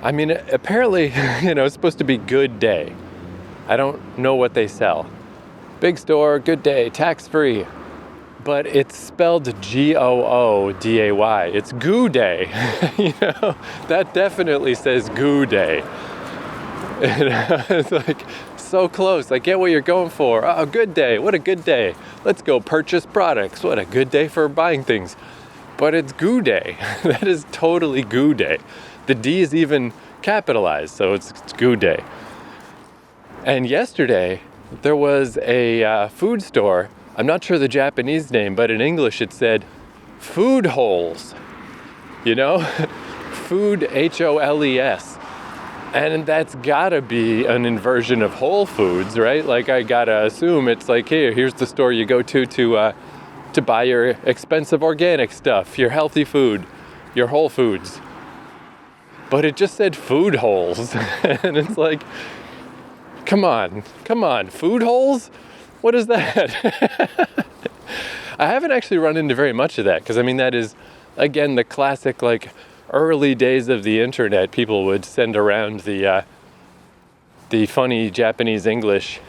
I mean, apparently, it's supposed to be Good Day. I don't know what they sell. Big store, good day, tax-free. But it's spelled Gooday. It's Goo Day. That definitely says Goo Day. It's like so close. I get what you're going for. Oh, good day. What a good day. Let's go purchase products. What a good day for buying things. But it's Goo Day. That is totally Goo Day. The D is even capitalized, so it's Goo Day. And yesterday, there was a food store. I'm not sure the Japanese name, but in English it said Food Holes. Food, Holes. And that's gotta be an inversion of Whole Foods, right? Like I gotta assume it's like, here's the store you go to buy your expensive organic stuff, your healthy food, your Whole Foods. But it just said Food Holes. And it's like, Come on, food holes? What is that? I haven't actually run into very much of that, because I mean, that is, again, the classic, like, early days of the internet. People would send around the funny Japanese English,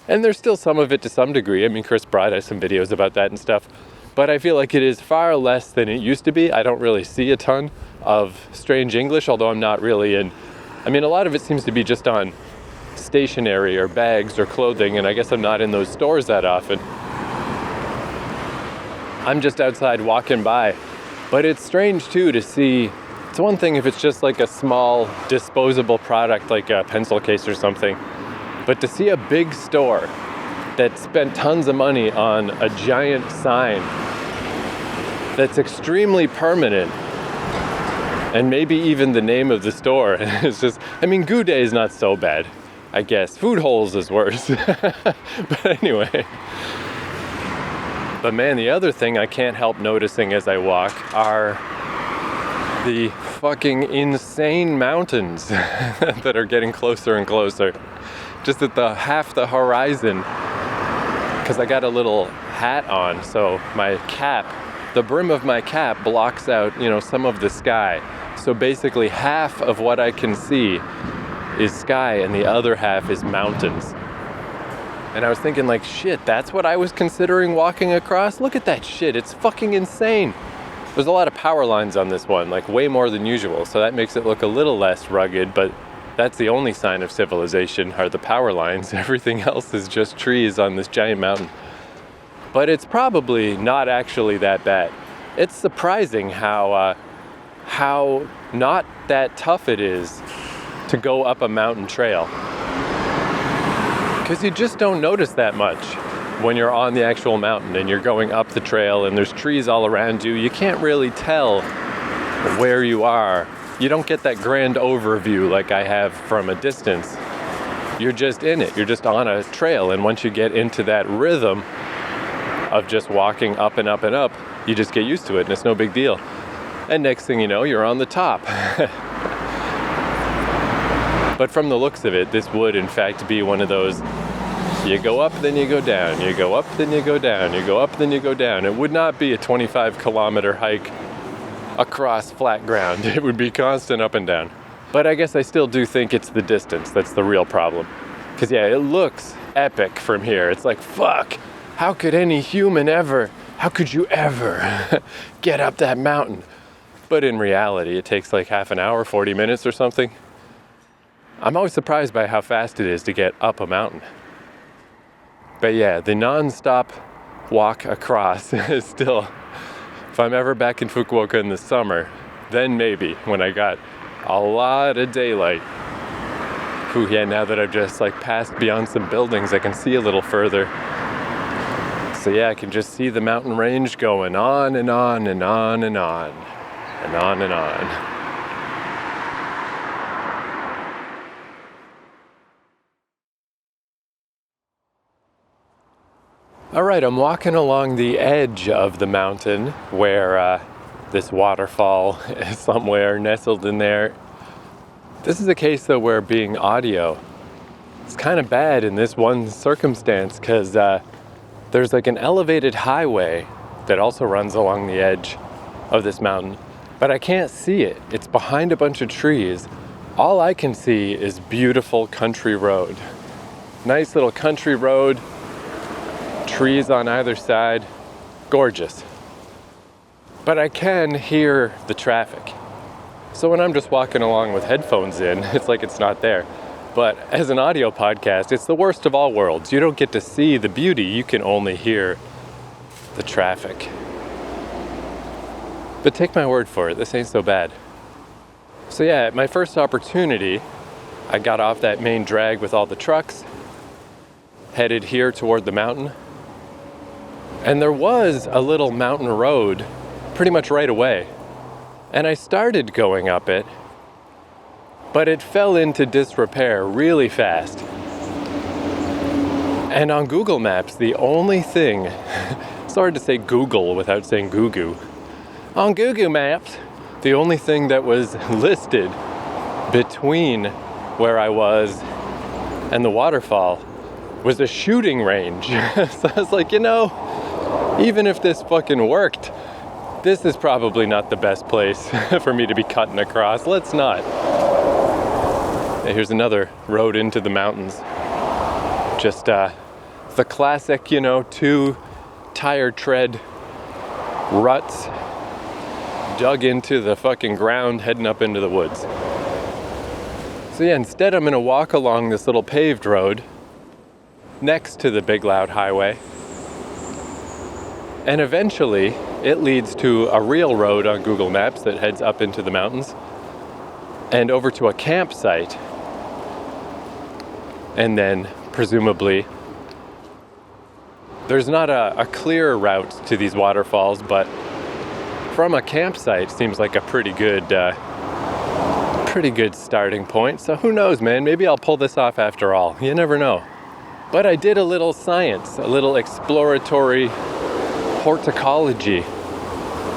and there's still some of it to some degree. I mean, Chris Broad has some videos about that and stuff, but I feel like it is far less than it used to be. I don't really see a ton of strange English, although I'm not really in, I mean, a lot of it seems to be just on stationery or bags or clothing, and I guess I'm not in those stores that often. I'm just outside walking by. But it's strange too to see, it's one thing if it's just like a small disposable product like a pencil case or something, but to see a big store that spent tons of money on a giant sign that's extremely permanent, and maybe even the name of the store. It's just, I mean, Goude is not so bad, I guess. Food holes is worse. But anyway. But man, the other thing I can't help noticing as I walk are the fucking insane mountains that are getting closer and closer. Just at the half the horizon, because I got a little hat on, so my cap, the brim of my cap blocks out, some of the sky. So basically half of what I can see is sky and the other half is mountains. And I was thinking like, shit, that's what I was considering walking across? Look at that shit, it's fucking insane. There's a lot of power lines on this one, like way more than usual, so that makes it look a little less rugged, but that's the only sign of civilization, are the power lines. Everything else is just trees on this giant mountain. But it's probably not actually that bad. It's surprising how not that tough it is to go up a mountain trail. Because you just don't notice that much when you're on the actual mountain and you're going up the trail and there's trees all around you. You can't really tell where you are. You don't get that grand overview like I have from a distance. You're just in it. You're just on a trail. And once you get into that rhythm of just walking up and up and up, you just get used to it and it's no big deal. And next thing you know, you're on the top. But from the looks of it, this would in fact be one of those, you go up, then you go down, you go up, then you go down, you go up, then you go down. It would not be a 25-kilometer hike across flat ground. It would be constant up and down. But I guess I still do think it's the distance that's the real problem. Because yeah, it looks epic from here. It's like, fuck, how could any human ever, how could you ever get up that mountain? But in reality, it takes like half an hour, 40 minutes or something. I'm always surprised by how fast it is to get up a mountain. But yeah, the non-stop walk across is still, if I'm ever back in Fukuoka in the summer, then maybe when I got a lot of daylight. Ooh, yeah, now that I've just like passed beyond some buildings, I can see a little further. So yeah, I can just see the mountain range going on and on and on and on and on and on. All right, I'm walking along the edge of the mountain where this waterfall is somewhere nestled in there. This is a case though where being audio, it's kind of bad in this one circumstance because there's like an elevated highway that also runs along the edge of this mountain, but I can't see it. It's behind a bunch of trees. All I can see is beautiful country road. Nice little country road. Trees on either side, gorgeous. But I can hear the traffic. So when I'm just walking along with headphones in, it's like it's not there. But as an audio podcast, it's the worst of all worlds. You don't get to see the beauty, you can only hear the traffic. But take my word for it, this ain't so bad. So yeah, at my first opportunity, I got off that main drag with all the trucks, headed here toward the mountain. And there was a little mountain road pretty much right away. And I started going up it, but it fell into disrepair really fast. And on Google Maps, the only thing, it's hard to say Google without saying Goo-goo. On Google Maps, the only thing that was listed between where I was and the waterfall was a shooting range. So I was like, even if this fucking worked, this is probably not the best place for me to be cutting across. Let's not. Here's another road into the mountains. Just the classic, 2 tire tread ruts dug into the fucking ground heading up into the woods. So yeah, instead I'm gonna walk along this little paved road next to the big loud highway. And eventually, it leads to a real road on Google Maps that heads up into the mountains and over to a campsite. And then, presumably, There's not a clear route to these waterfalls, but from a campsite seems like a pretty good starting point. So who knows, man? Maybe I'll pull this off after all. You never know. But I did a little science, a little exploratory horticology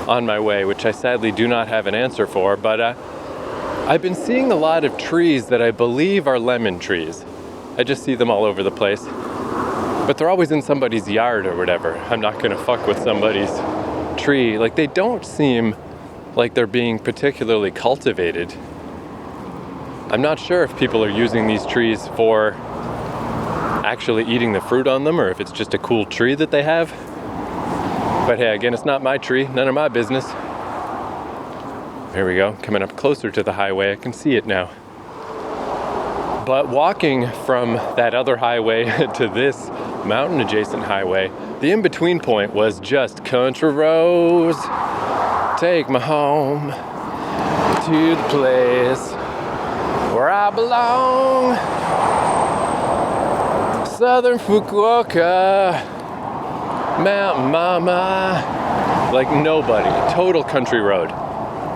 on my way, which I sadly do not have an answer for. But I've been seeing a lot of trees that I believe are lemon trees. I just see them all over the place. But they're always in somebody's yard or whatever. I'm not gonna fuck with somebody's tree. Like, they don't seem like they're being particularly cultivated. I'm not sure if people are using these trees for actually eating the fruit on them, or if it's just a cool tree that they have. But hey, again, it's not my tree, none of my business. Here we go, coming up closer to the highway. I can see it now. But walking from that other highway to this mountain adjacent highway, the in-between point was just country roads. Take me home to the place where I belong. Southern Fukuoka, Mountain Mama. Like nobody, total country road.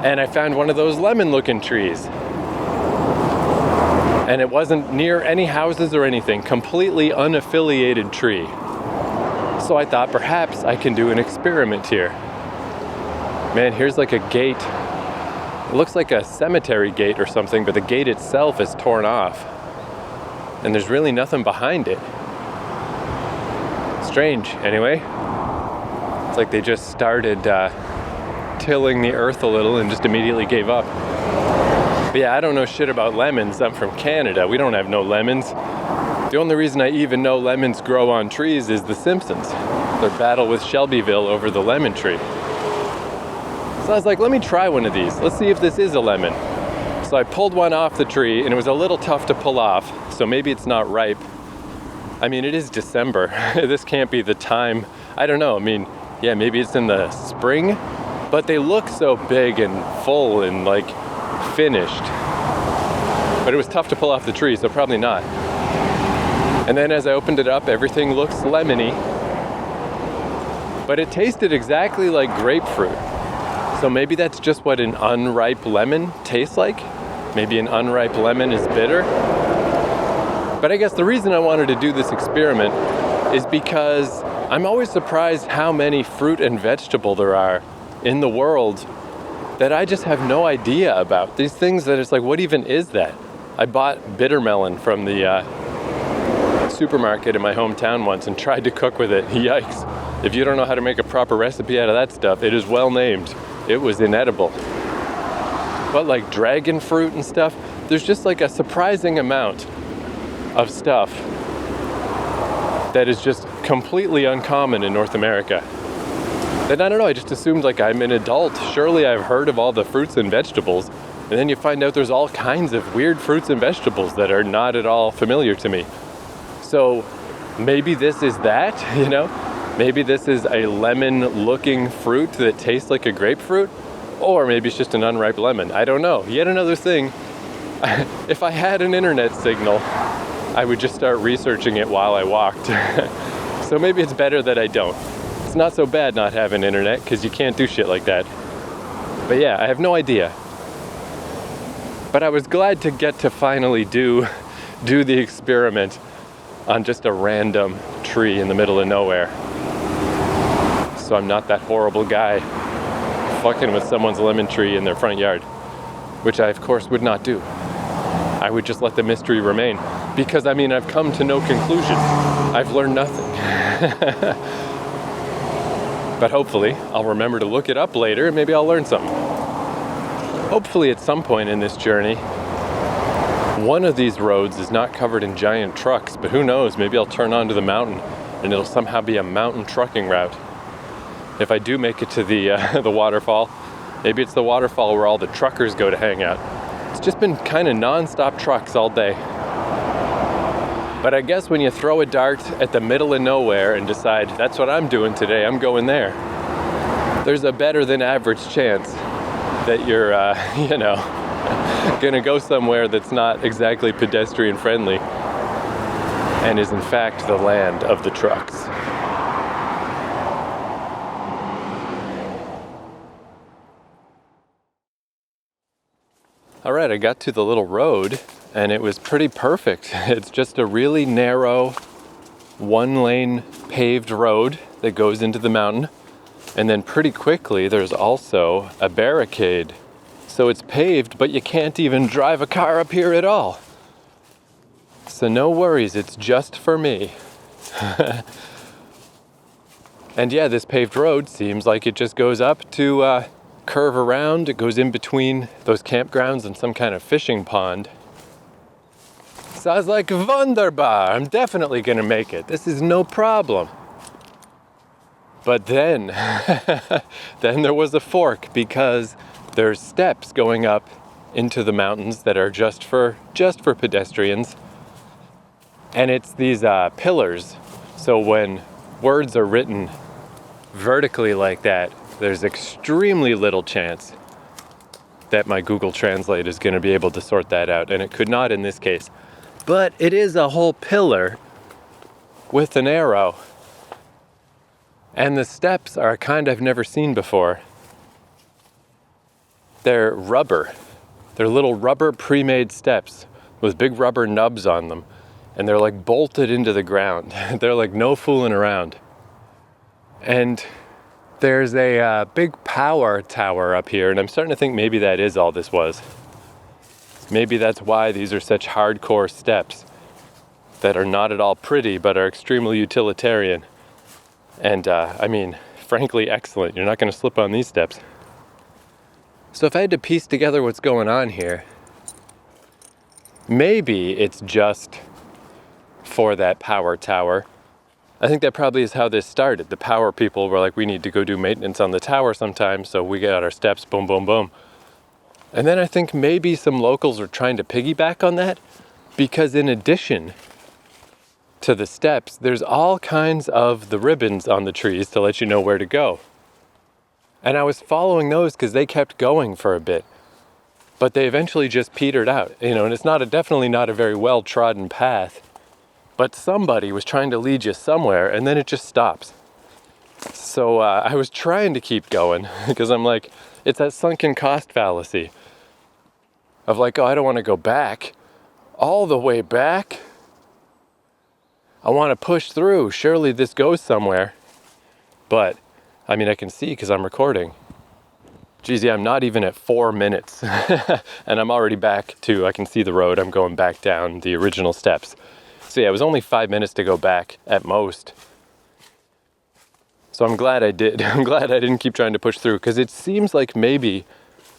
And I found one of those lemon looking trees. And it wasn't near any houses or anything, completely unaffiliated tree. So I thought perhaps I can do an experiment here. Man, here's like a gate. It looks like a cemetery gate or something, but the gate itself is torn off. And there's really nothing behind it. Strange, anyway. It's like they just started tilling the earth a little and just immediately gave up. But yeah, I don't know shit about lemons. I'm from Canada. We don't have no lemons. The only reason I even know lemons grow on trees is The Simpsons. Their battle with Shelbyville over the lemon tree. So I was like, let me try one of these. Let's see if this is a lemon. So I pulled one off the tree, and it was a little tough to pull off, so maybe it's not ripe. I mean, it is December. This can't be the time. I don't know. I mean, yeah, maybe it's in the spring, but they look so big and full and like finished. But it was tough to pull off the tree, so probably not. And then as I opened it up, everything looks lemony. But it tasted exactly like grapefruit. So maybe that's just what an unripe lemon tastes like. Maybe an unripe lemon is bitter. But I guess the reason I wanted to do this experiment is because I'm always surprised how many fruit and vegetable there are in the world that I just have no idea about. These things that it's like, what even is that? I bought bitter melon from the supermarket in my hometown once and tried to cook with it. Yikes. If you don't know how to make a proper recipe out of that stuff, it is well named. It was inedible. But like dragon fruit and stuff, there's just like a surprising amount of stuff that is just completely uncommon in North America. And I don't know, I just assumed like I'm an adult. Surely I've heard of all the fruits and vegetables. And then you find out there's all kinds of weird fruits and vegetables that are not at all familiar to me. So maybe this is that, you know? Maybe this is a lemon-looking fruit that tastes like a grapefruit. Or maybe it's just an unripe lemon. I don't know. Yet another thing. If I had an internet signal, I would just start researching it while I walked. So maybe it's better that I don't. It's not so bad not having internet, because you can't do shit like that. But yeah, I have no idea. But I was glad to get to finally do the experiment on just a random tree in the middle of nowhere. So I'm not that horrible guy fucking with someone's lemon tree in their front yard, which I of course would not do. I would just let the mystery remain, because I mean, I've come to no conclusion. I've learned nothing. But hopefully I'll remember to look it up later and maybe I'll learn something. Hopefully at some point in this journey, one of these roads is not covered in giant trucks, but who knows, maybe I'll turn onto the mountain and it'll somehow be a mountain trucking route. If I do make it to the waterfall, maybe it's the waterfall where all the truckers go to hang out. It's just been kind of non-stop trucks all day. But I guess when you throw a dart at the middle of nowhere and decide, that's what I'm doing today, I'm going there, there's a better than average chance that you're, gonna go somewhere that's not exactly pedestrian friendly and is in fact the land of the trucks. All right, I got to the little road and it was pretty perfect. It's just a really narrow, one-lane paved road that goes into the mountain. And then pretty quickly, there's also a barricade. So it's paved, but you can't even drive a car up here at all. So no worries, it's just for me. And yeah, this paved road seems like it just goes up to curve around. It goes in between those campgrounds and some kind of fishing pond. So I was like, wunderbar, I'm definitely gonna make it. This is no problem. But then, then there was a fork because there's steps going up into the mountains that are just for pedestrians. And it's these pillars. So when words are written vertically like that, there's extremely little chance that my Google Translate is going to be able to sort that out, and it could not in this case. But it is a whole pillar with an arrow. And the steps are a kind I've never seen before. They're rubber. They're little rubber pre-made steps with big rubber nubs on them. And they're like bolted into the ground. They're like no fooling around. And there's a big power tower up here, and I'm starting to think maybe that is all this was. Maybe that's why these are such hardcore steps that are not at all pretty, but are extremely utilitarian. And I mean, frankly, excellent. You're not going to slip on these steps. So if I had to piece together what's going on here, maybe it's just for that power tower. I think that probably is how this started. The power people were like, we need to go do maintenance on the tower sometime, so we got our steps, boom, boom, boom. And then I think maybe some locals are trying to piggyback on that, because in addition to the steps, there's all kinds of the ribbons on the trees to let you know where to go. And I was following those because they kept going for a bit, but they eventually just petered out, and it's definitely not a very well-trodden path. But somebody was trying to lead you somewhere, and then it just stops. So I was trying to keep going, because I'm like, it's that sunken cost fallacy of like, oh, I don't want to go back, all the way back. I want to push through. Surely this goes somewhere. But, I mean, I can see because I'm recording. Geez, yeah, I'm not even at 4 minutes. And I'm already back to, I can see the road. I'm going back down the original steps. So yeah, it was only 5 minutes to go back at most. So I'm glad I did. I'm glad I didn't keep trying to push through, because it seems like maybe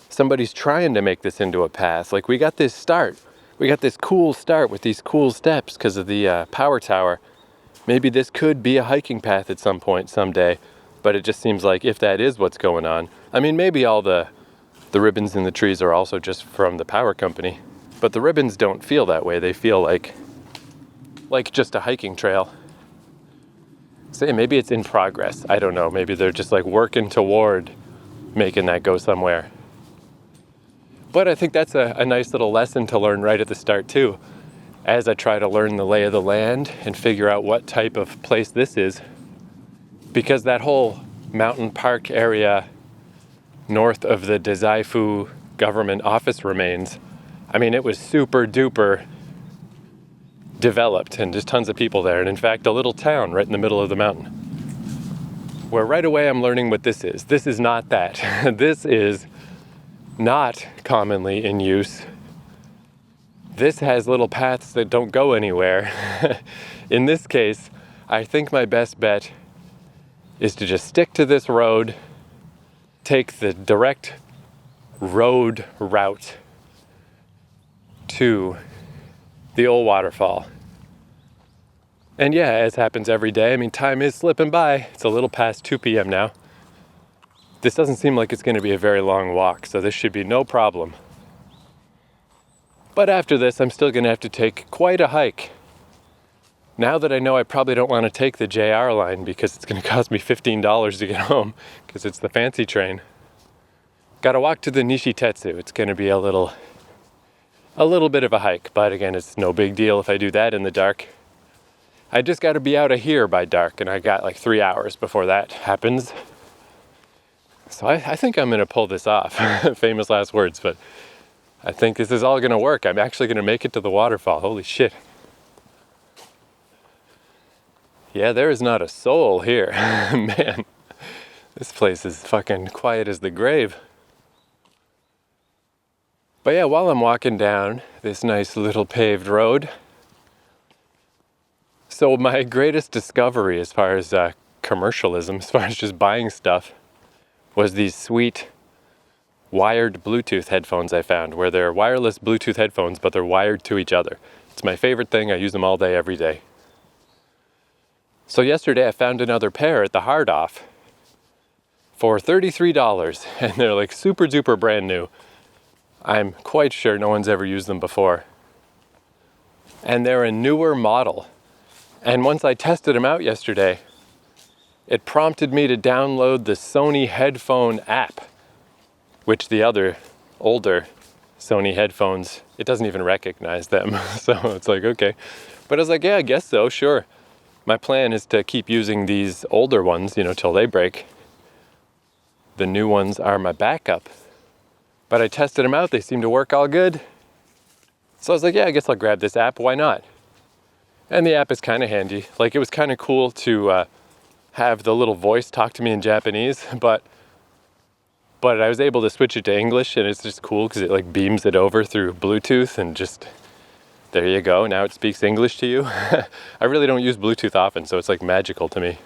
somebody's trying to make this into a path. Like we got this start. We got this cool start with these cool steps because of the power tower. Maybe this could be a hiking path at some point someday. But it just seems like if that is what's going on, I mean, maybe all the ribbons in the trees are also just from the power company. But the ribbons don't feel that way. They feel like just a hiking trail. So yeah, maybe it's in progress. I don't know. Maybe they're just like working toward making that go somewhere. But I think that's a nice little lesson to learn right at the start too, as I try to learn the lay of the land and figure out what type of place this is. Because that whole mountain park area north of the Dazaifu government office remains, I mean, it was super duper developed and just tons of people there. And in fact, a little town right in the middle of the mountain. Where right away I'm learning what this is. This is not that. This is not commonly in use. This has little paths that don't go anywhere. In this case, I think my best bet is to just stick to this road, take the direct road route to the old waterfall. And yeah, as happens every day, I mean, time is slipping by. It's a little past 2 p.m. now. This doesn't seem like it's going to be a very long walk, so this should be no problem. But after this, I'm still going to have to take quite a hike. Now that I know I probably don't want to take the JR line because it's going to cost me $15 to get home because it's the fancy train. Got to walk to the Nishitetsu. It's going to be a little bit of a hike, but again, it's no big deal if I do that in the dark. I just got to be out of here by dark, and I got like 3 hours before that happens. So I think I'm going to pull this off. Famous last words, but I think this is all gonna work. I'm actually gonna make it to the waterfall. Holy shit. Yeah, there is not a soul here. Man, this place is fucking quiet as the grave. But yeah, while I'm walking down this nice little paved road, so my greatest discovery as far as commercialism, as far as just buying stuff, was these sweet wired Bluetooth headphones I found, where they're wireless Bluetooth headphones, but they're wired to each other. It's my favorite thing. I use them all day, every day. So yesterday I found another pair at the Hard Off for $33, and they're like super duper brand new. I'm quite sure no one's ever used them before. And they're a newer model. And once I tested them out yesterday, it prompted me to download the Sony headphone app, which the other older Sony headphones, it doesn't even recognize them. So it's like, okay. But I was like, yeah, I guess so, sure. My plan is to keep using these older ones, till they break. The new ones are my backup. But I tested them out, they seem to work all good. So I was like, yeah, I guess I'll grab this app, why not? And the app is kind of handy. Like, it was kind of cool to have the little voice talk to me in Japanese, but I was able to switch it to English, and it's just cool because it like beams it over through Bluetooth, and just, there you go, now it speaks English to you. I really don't use Bluetooth often, so it's like magical to me.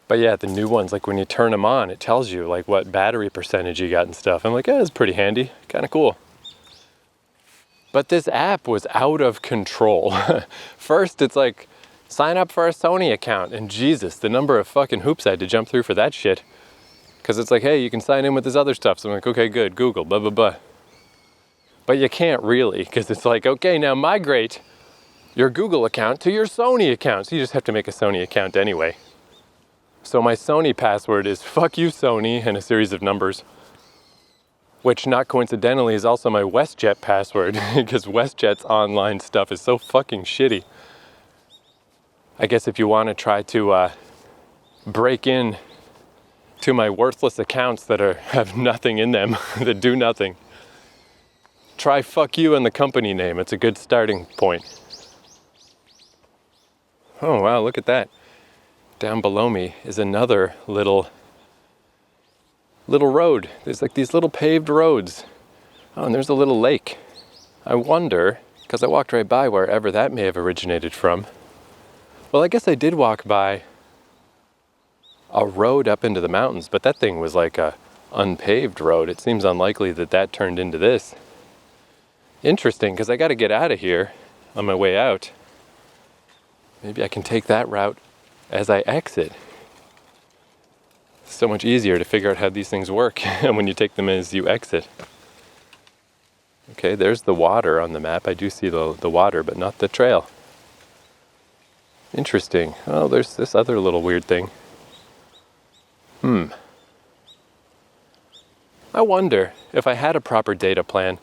But yeah, the new ones, like when you turn them on, it tells you like what battery percentage you got and stuff. I'm like, yeah, it's pretty handy, kind of cool. But this app was out of control. First, it's like, sign up for a Sony account, and Jesus, the number of fucking hoops I had to jump through for that shit. Because it's like, hey, you can sign in with this other stuff. So I'm like, okay, good, Google, blah, blah, blah. But you can't really, because it's like, okay, now migrate your Google account to your Sony account. So you just have to make a Sony account anyway. So my Sony password is fuck you, Sony, and a series of numbers, which not coincidentally is also my WestJet password, because WestJet's online stuff is so fucking shitty. I guess if you want to try to break in to my worthless accounts that have nothing in them, that do nothing, try fuck you and the company name. It's a good starting point. Oh wow, look at that. Down below me is another little road. There's like these little paved roads. Oh, and there's a little lake. I wonder, because I walked right by wherever that may have originated from. Well, I guess I did walk by a road up into the mountains, but that thing was like a unpaved road. It seems unlikely that that turned into this. Interesting, because I got to get out of here on my way out. Maybe I can take that route as I exit. It's so much easier to figure out how these things work when you take them as you exit. Okay, there's the water on the map. I do see the water, but not the trail. Interesting. Oh, there's this other little weird thing. I wonder if I had a proper data plan,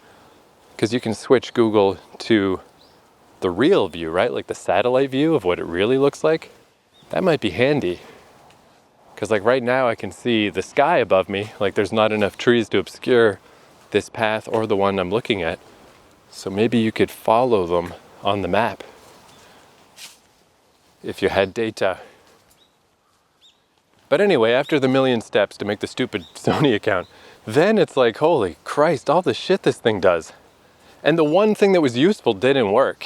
because you can switch Google to the real view, right? Like the satellite view of what it really looks like. That might be handy. Because like right now I can see the sky above me, like there's not enough trees to obscure this path or the one I'm looking at. So maybe you could follow them on the map if you had data. But anyway, after the million steps to make the stupid Sony account, then it's like, holy Christ, all the shit this thing does. And the one thing that was useful didn't work.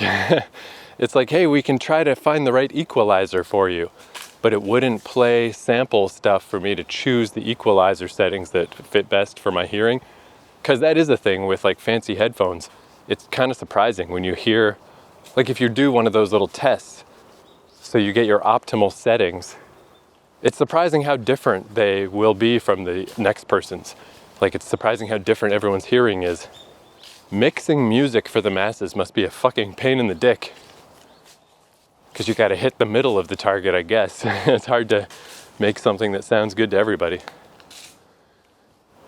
It's like, hey, we can try to find the right equalizer for you. But it wouldn't play sample stuff for me to choose the equalizer settings that fit best for my hearing. Because that is a thing with like fancy headphones. It's kind of surprising when you hear, like if you do one of those little tests, so you get your optimal settings, it's surprising how different they will be from the next person's. Like it's surprising how different everyone's hearing is. Mixing music for the masses must be a fucking pain in the dick. Because you gotta hit the middle of the target, I guess. It's hard to make something that sounds good to everybody.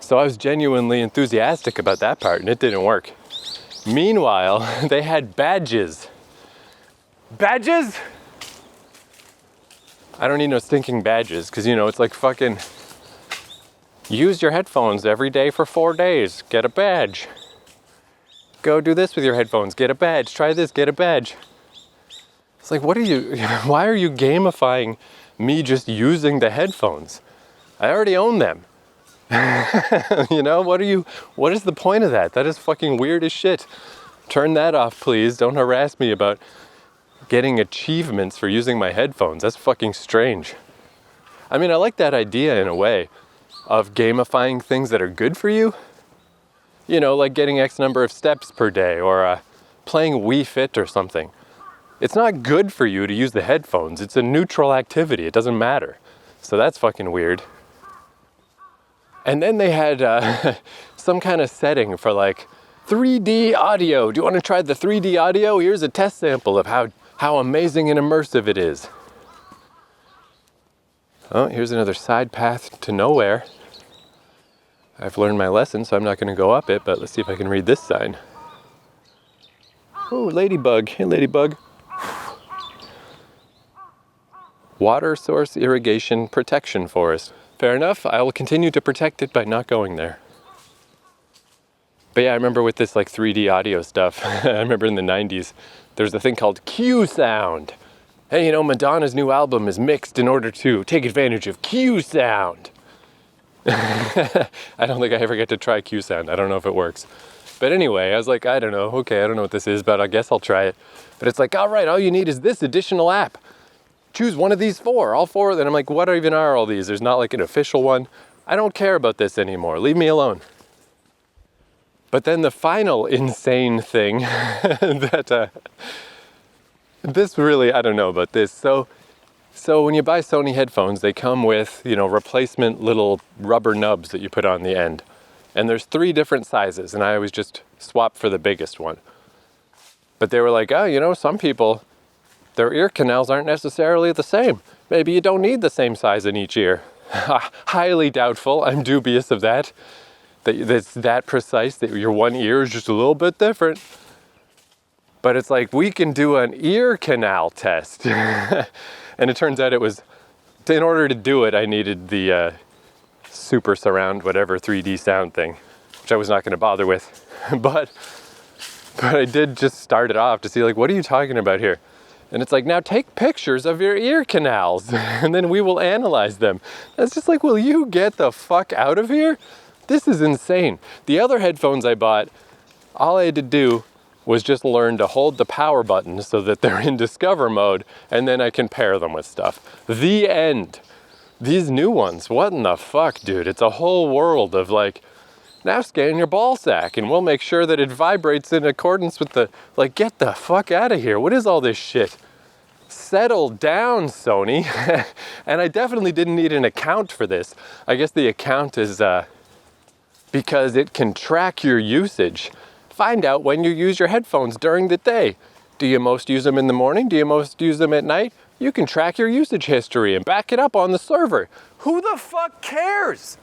So I was genuinely enthusiastic about that part, and it didn't work. Meanwhile, they had badges. Badges? I don't need no stinking badges, because it's like fucking use your headphones every day for 4 days, get a badge. Go do this with your headphones. Get a badge. Try this. Get a badge. It's like, what are you, why are you gamifying me just using the headphones? I already own them. You know, what is the point of that? That is fucking weird as shit. Turn that off, please. Don't harass me about getting achievements for using my headphones. That's fucking strange. I mean, I like that idea in a way of gamifying things that are good for you. You know, like getting X number of steps per day or playing Wii Fit or something. It's not good for you to use the headphones. It's a neutral activity. It doesn't matter. So that's fucking weird. And then they had some kind of setting for like 3D audio. Do you want to try the 3D audio? Here's a test sample of how amazing and immersive it is. Oh, here's another side path to nowhere. I've learned my lesson, so I'm not going to go up it, but let's see if I can read this sign. Oh, ladybug. Hey, ladybug. Water source irrigation protection forest. Fair enough, I will continue to protect it by not going there. But yeah, I remember with this like 3D audio stuff, I remember in the 90s, there's a thing called Q sound. Hey, you know, Madonna's new album is mixed in order to take advantage of Q sound. I don't think I ever get to try Q sound. I don't know if it works. But anyway, I was like, I don't know. Okay, I don't know what this is, but I guess I'll try it. But it's like, all right, all you need is this additional app. Choose one of these four, all four of them. I'm like, what even are all these? There's not like an official one. I don't care about this anymore. Leave me alone. But then the final insane thing that, this really, I don't know about this. So when you buy Sony headphones, they come with, you know, replacement little rubber nubs that you put on the end. And there's 3 different sizes, and I always just swap for the biggest one. But they were like, oh, you know, some people, their ear canals aren't necessarily the same. Maybe you don't need the same size in each ear. Highly doubtful. I'm dubious of that. That it's that precise, that your one ear is just a little bit different. But it's like, we can do an ear canal test. And it turns out it was, in order to do it, I needed the super surround, whatever 3D sound thing, which I was not going to bother with. But I did just start it off to see, like, what are you talking about here? And it's like, now take pictures of your ear canals and then we will analyze them. It's just like, will you get the fuck out of here? This is insane. The other headphones I bought, all I had to do was just learn to hold the power button so that they're in Discover mode, and then I can pair them with stuff. The end. These new ones, what in the fuck, dude? It's a whole world of like, now scan your ball sack and we'll make sure that it vibrates in accordance with the, like, get the fuck out of here. What is all this shit? Settle down, Sony. And I definitely didn't need an account for this. I guess the account is because it can track your usage. Find out when you use your headphones during the day. Do you most use them in the morning? Do you most use them at night? You can track your usage history and back it up on the server. Who the fuck cares?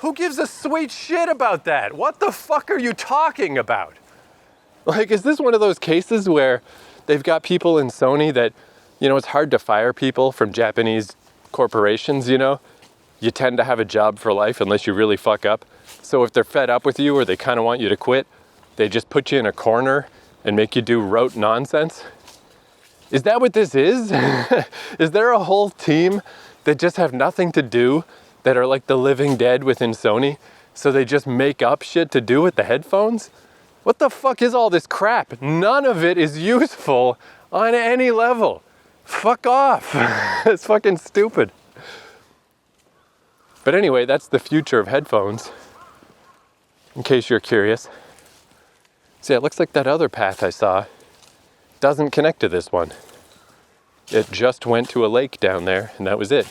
Who gives a sweet shit about that? What the fuck are you talking about? Like, is this one of those cases where they've got people in Sony that, you know, it's hard to fire people from Japanese corporations, you know? You tend to have a job for life unless you really fuck up. So if they're fed up with you or they kind of want you to quit, they just put you in a corner and make you do rote nonsense. Is that what this is? Is there a whole team that just have nothing to do, that are like the living dead within Sony, so they just make up shit to do with the headphones? What the fuck is all this crap? None of it is useful on any level. Fuck off. It's fucking stupid. But anyway, that's the future of headphones, in case you're curious. See, it looks like that other path I saw doesn't connect to this one. It just went to a lake down there, and that was it.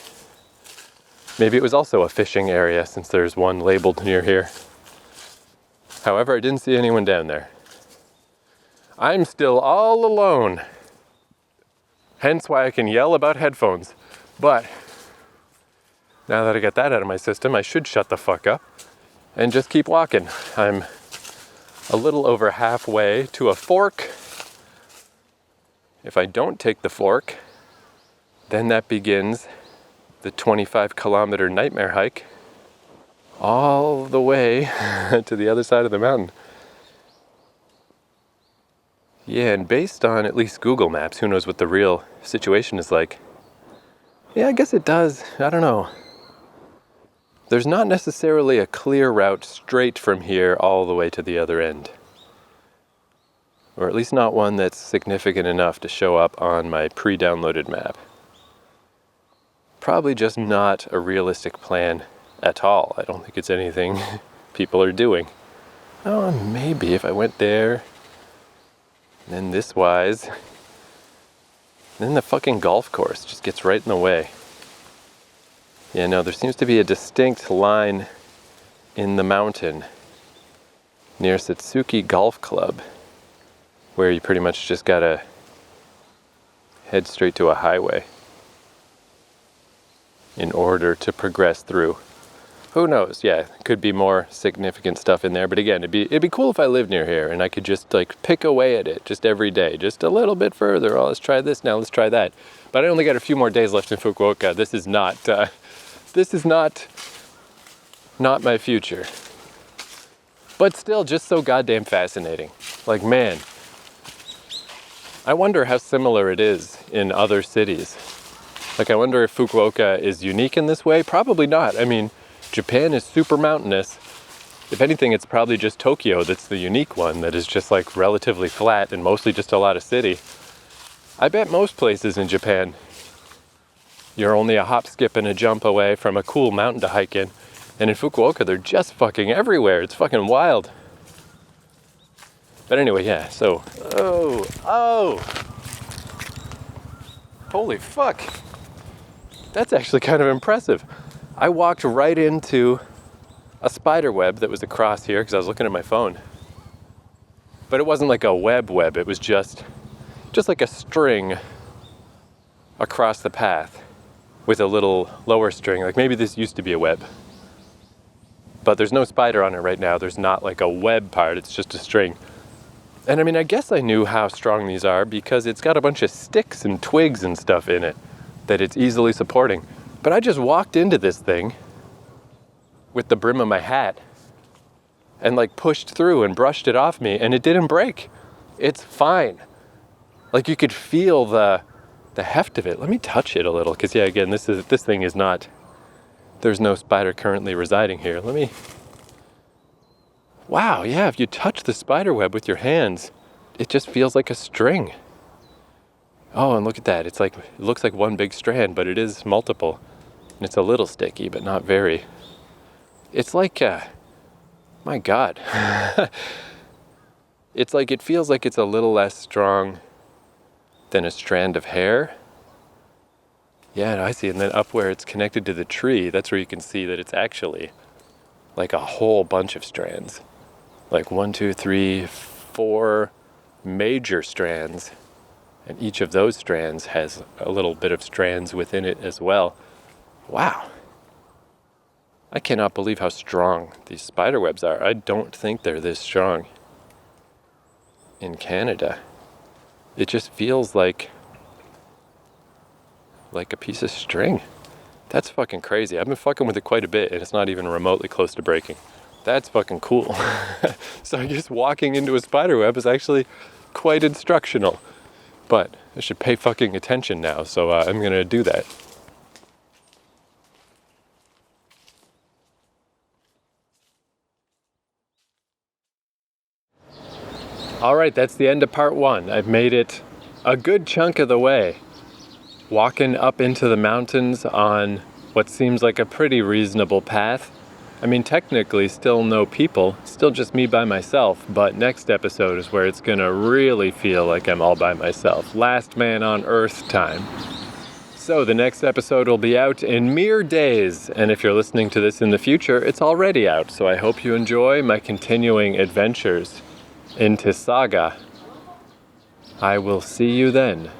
Maybe it was also a fishing area, since there's one labeled near here. However, I didn't see anyone down there. I'm still all alone. Hence why I can yell about headphones. But now that I got that out of my system, I should shut the fuck up and just keep walking. I'm a little over halfway to a fork. If I don't take the fork, then that begins the 25-kilometer nightmare hike all the way to the other side of the mountain. Yeah, and based on at least Google Maps, who knows what the real situation is like. Yeah, I guess it does. I don't know. There's not necessarily a clear route straight from here all the way to the other end. Or at least not one that's significant enough to show up on my pre-downloaded map. Probably just not a realistic plan at all. I don't think it's anything people are doing. Oh, maybe if I went there, then this wise, then the fucking golf course just gets right in the way. Yeah, no, there seems to be a distinct line in the mountain near Satsuki Golf Club where you pretty much just gotta head straight to a highway in order to progress through. Who knows? Yeah, could be more significant stuff in there. But again, it'd be cool if I lived near here and I could just like pick away at it just every day, just a little bit further. Oh, let's try this now. Let's try that. But I only got a few more days left in Fukuoka. This is not my future. But still, just so goddamn fascinating. Like, man, I wonder how similar it is in other cities. Like, I wonder if Fukuoka is unique in this way. Probably not. I mean, Japan is super mountainous. If anything, it's probably just Tokyo that's the unique one that is just like relatively flat and mostly just a lot of city. I bet most places in Japan, you're only a hop, skip, and a jump away from a cool mountain to hike in. And in Fukuoka, they're just fucking everywhere. It's fucking wild. But anyway, yeah, so, holy fuck. That's actually kind of impressive. I walked right into a spider web that was across here because I was looking at my phone. But it wasn't like a web, it was just like a string across the path with a little lower string. Like maybe this used to be a web. But there's no spider on it right now. There's not like a web part, it's just a string. And I mean, I guess I knew how strong these are because it's got a bunch of sticks and twigs and stuff in it that it's easily supporting. But I just walked into this thing with the brim of my hat and like pushed through and brushed it off me and it didn't break. It's fine. Like you could feel the heft of it. Let me touch it a little because yeah, again, this thing is not, there's no spider currently residing here. Wow, yeah, if you touch the spider web with your hands, it just feels like a string. Oh, and look at that. It's like, it looks like one big strand, but it is multiple. And it's a little sticky, but not very. It's like, my God. It's like, it feels like it's a little less strong than a strand of hair. Yeah, I see. And then up where it's connected to the tree, that's where you can see that it's actually like a whole bunch of strands. Like 1, 2, 3, 4 major strands. And each of those strands has a little bit of strands within it as well. Wow. I cannot believe how strong these spider webs are. I don't think they're this strong in Canada. It just feels like a piece of string. That's fucking crazy. I've been fucking with it quite a bit and it's not even remotely close to breaking. That's fucking cool. So I guess walking into a spider web is actually quite instructional. But I should pay fucking attention now, so I'm gonna do that. All right, that's the end of part 1. I've made it a good chunk of the way, walking up into the mountains on what seems like a pretty reasonable path. I mean, technically still no people, still just me by myself, but next episode is where it's gonna really feel like I'm all by myself. Last man on earth time. So the next episode will be out in mere days, and if you're listening to this in the future, it's already out, so I hope you enjoy my continuing adventures into Saga. I will see you then.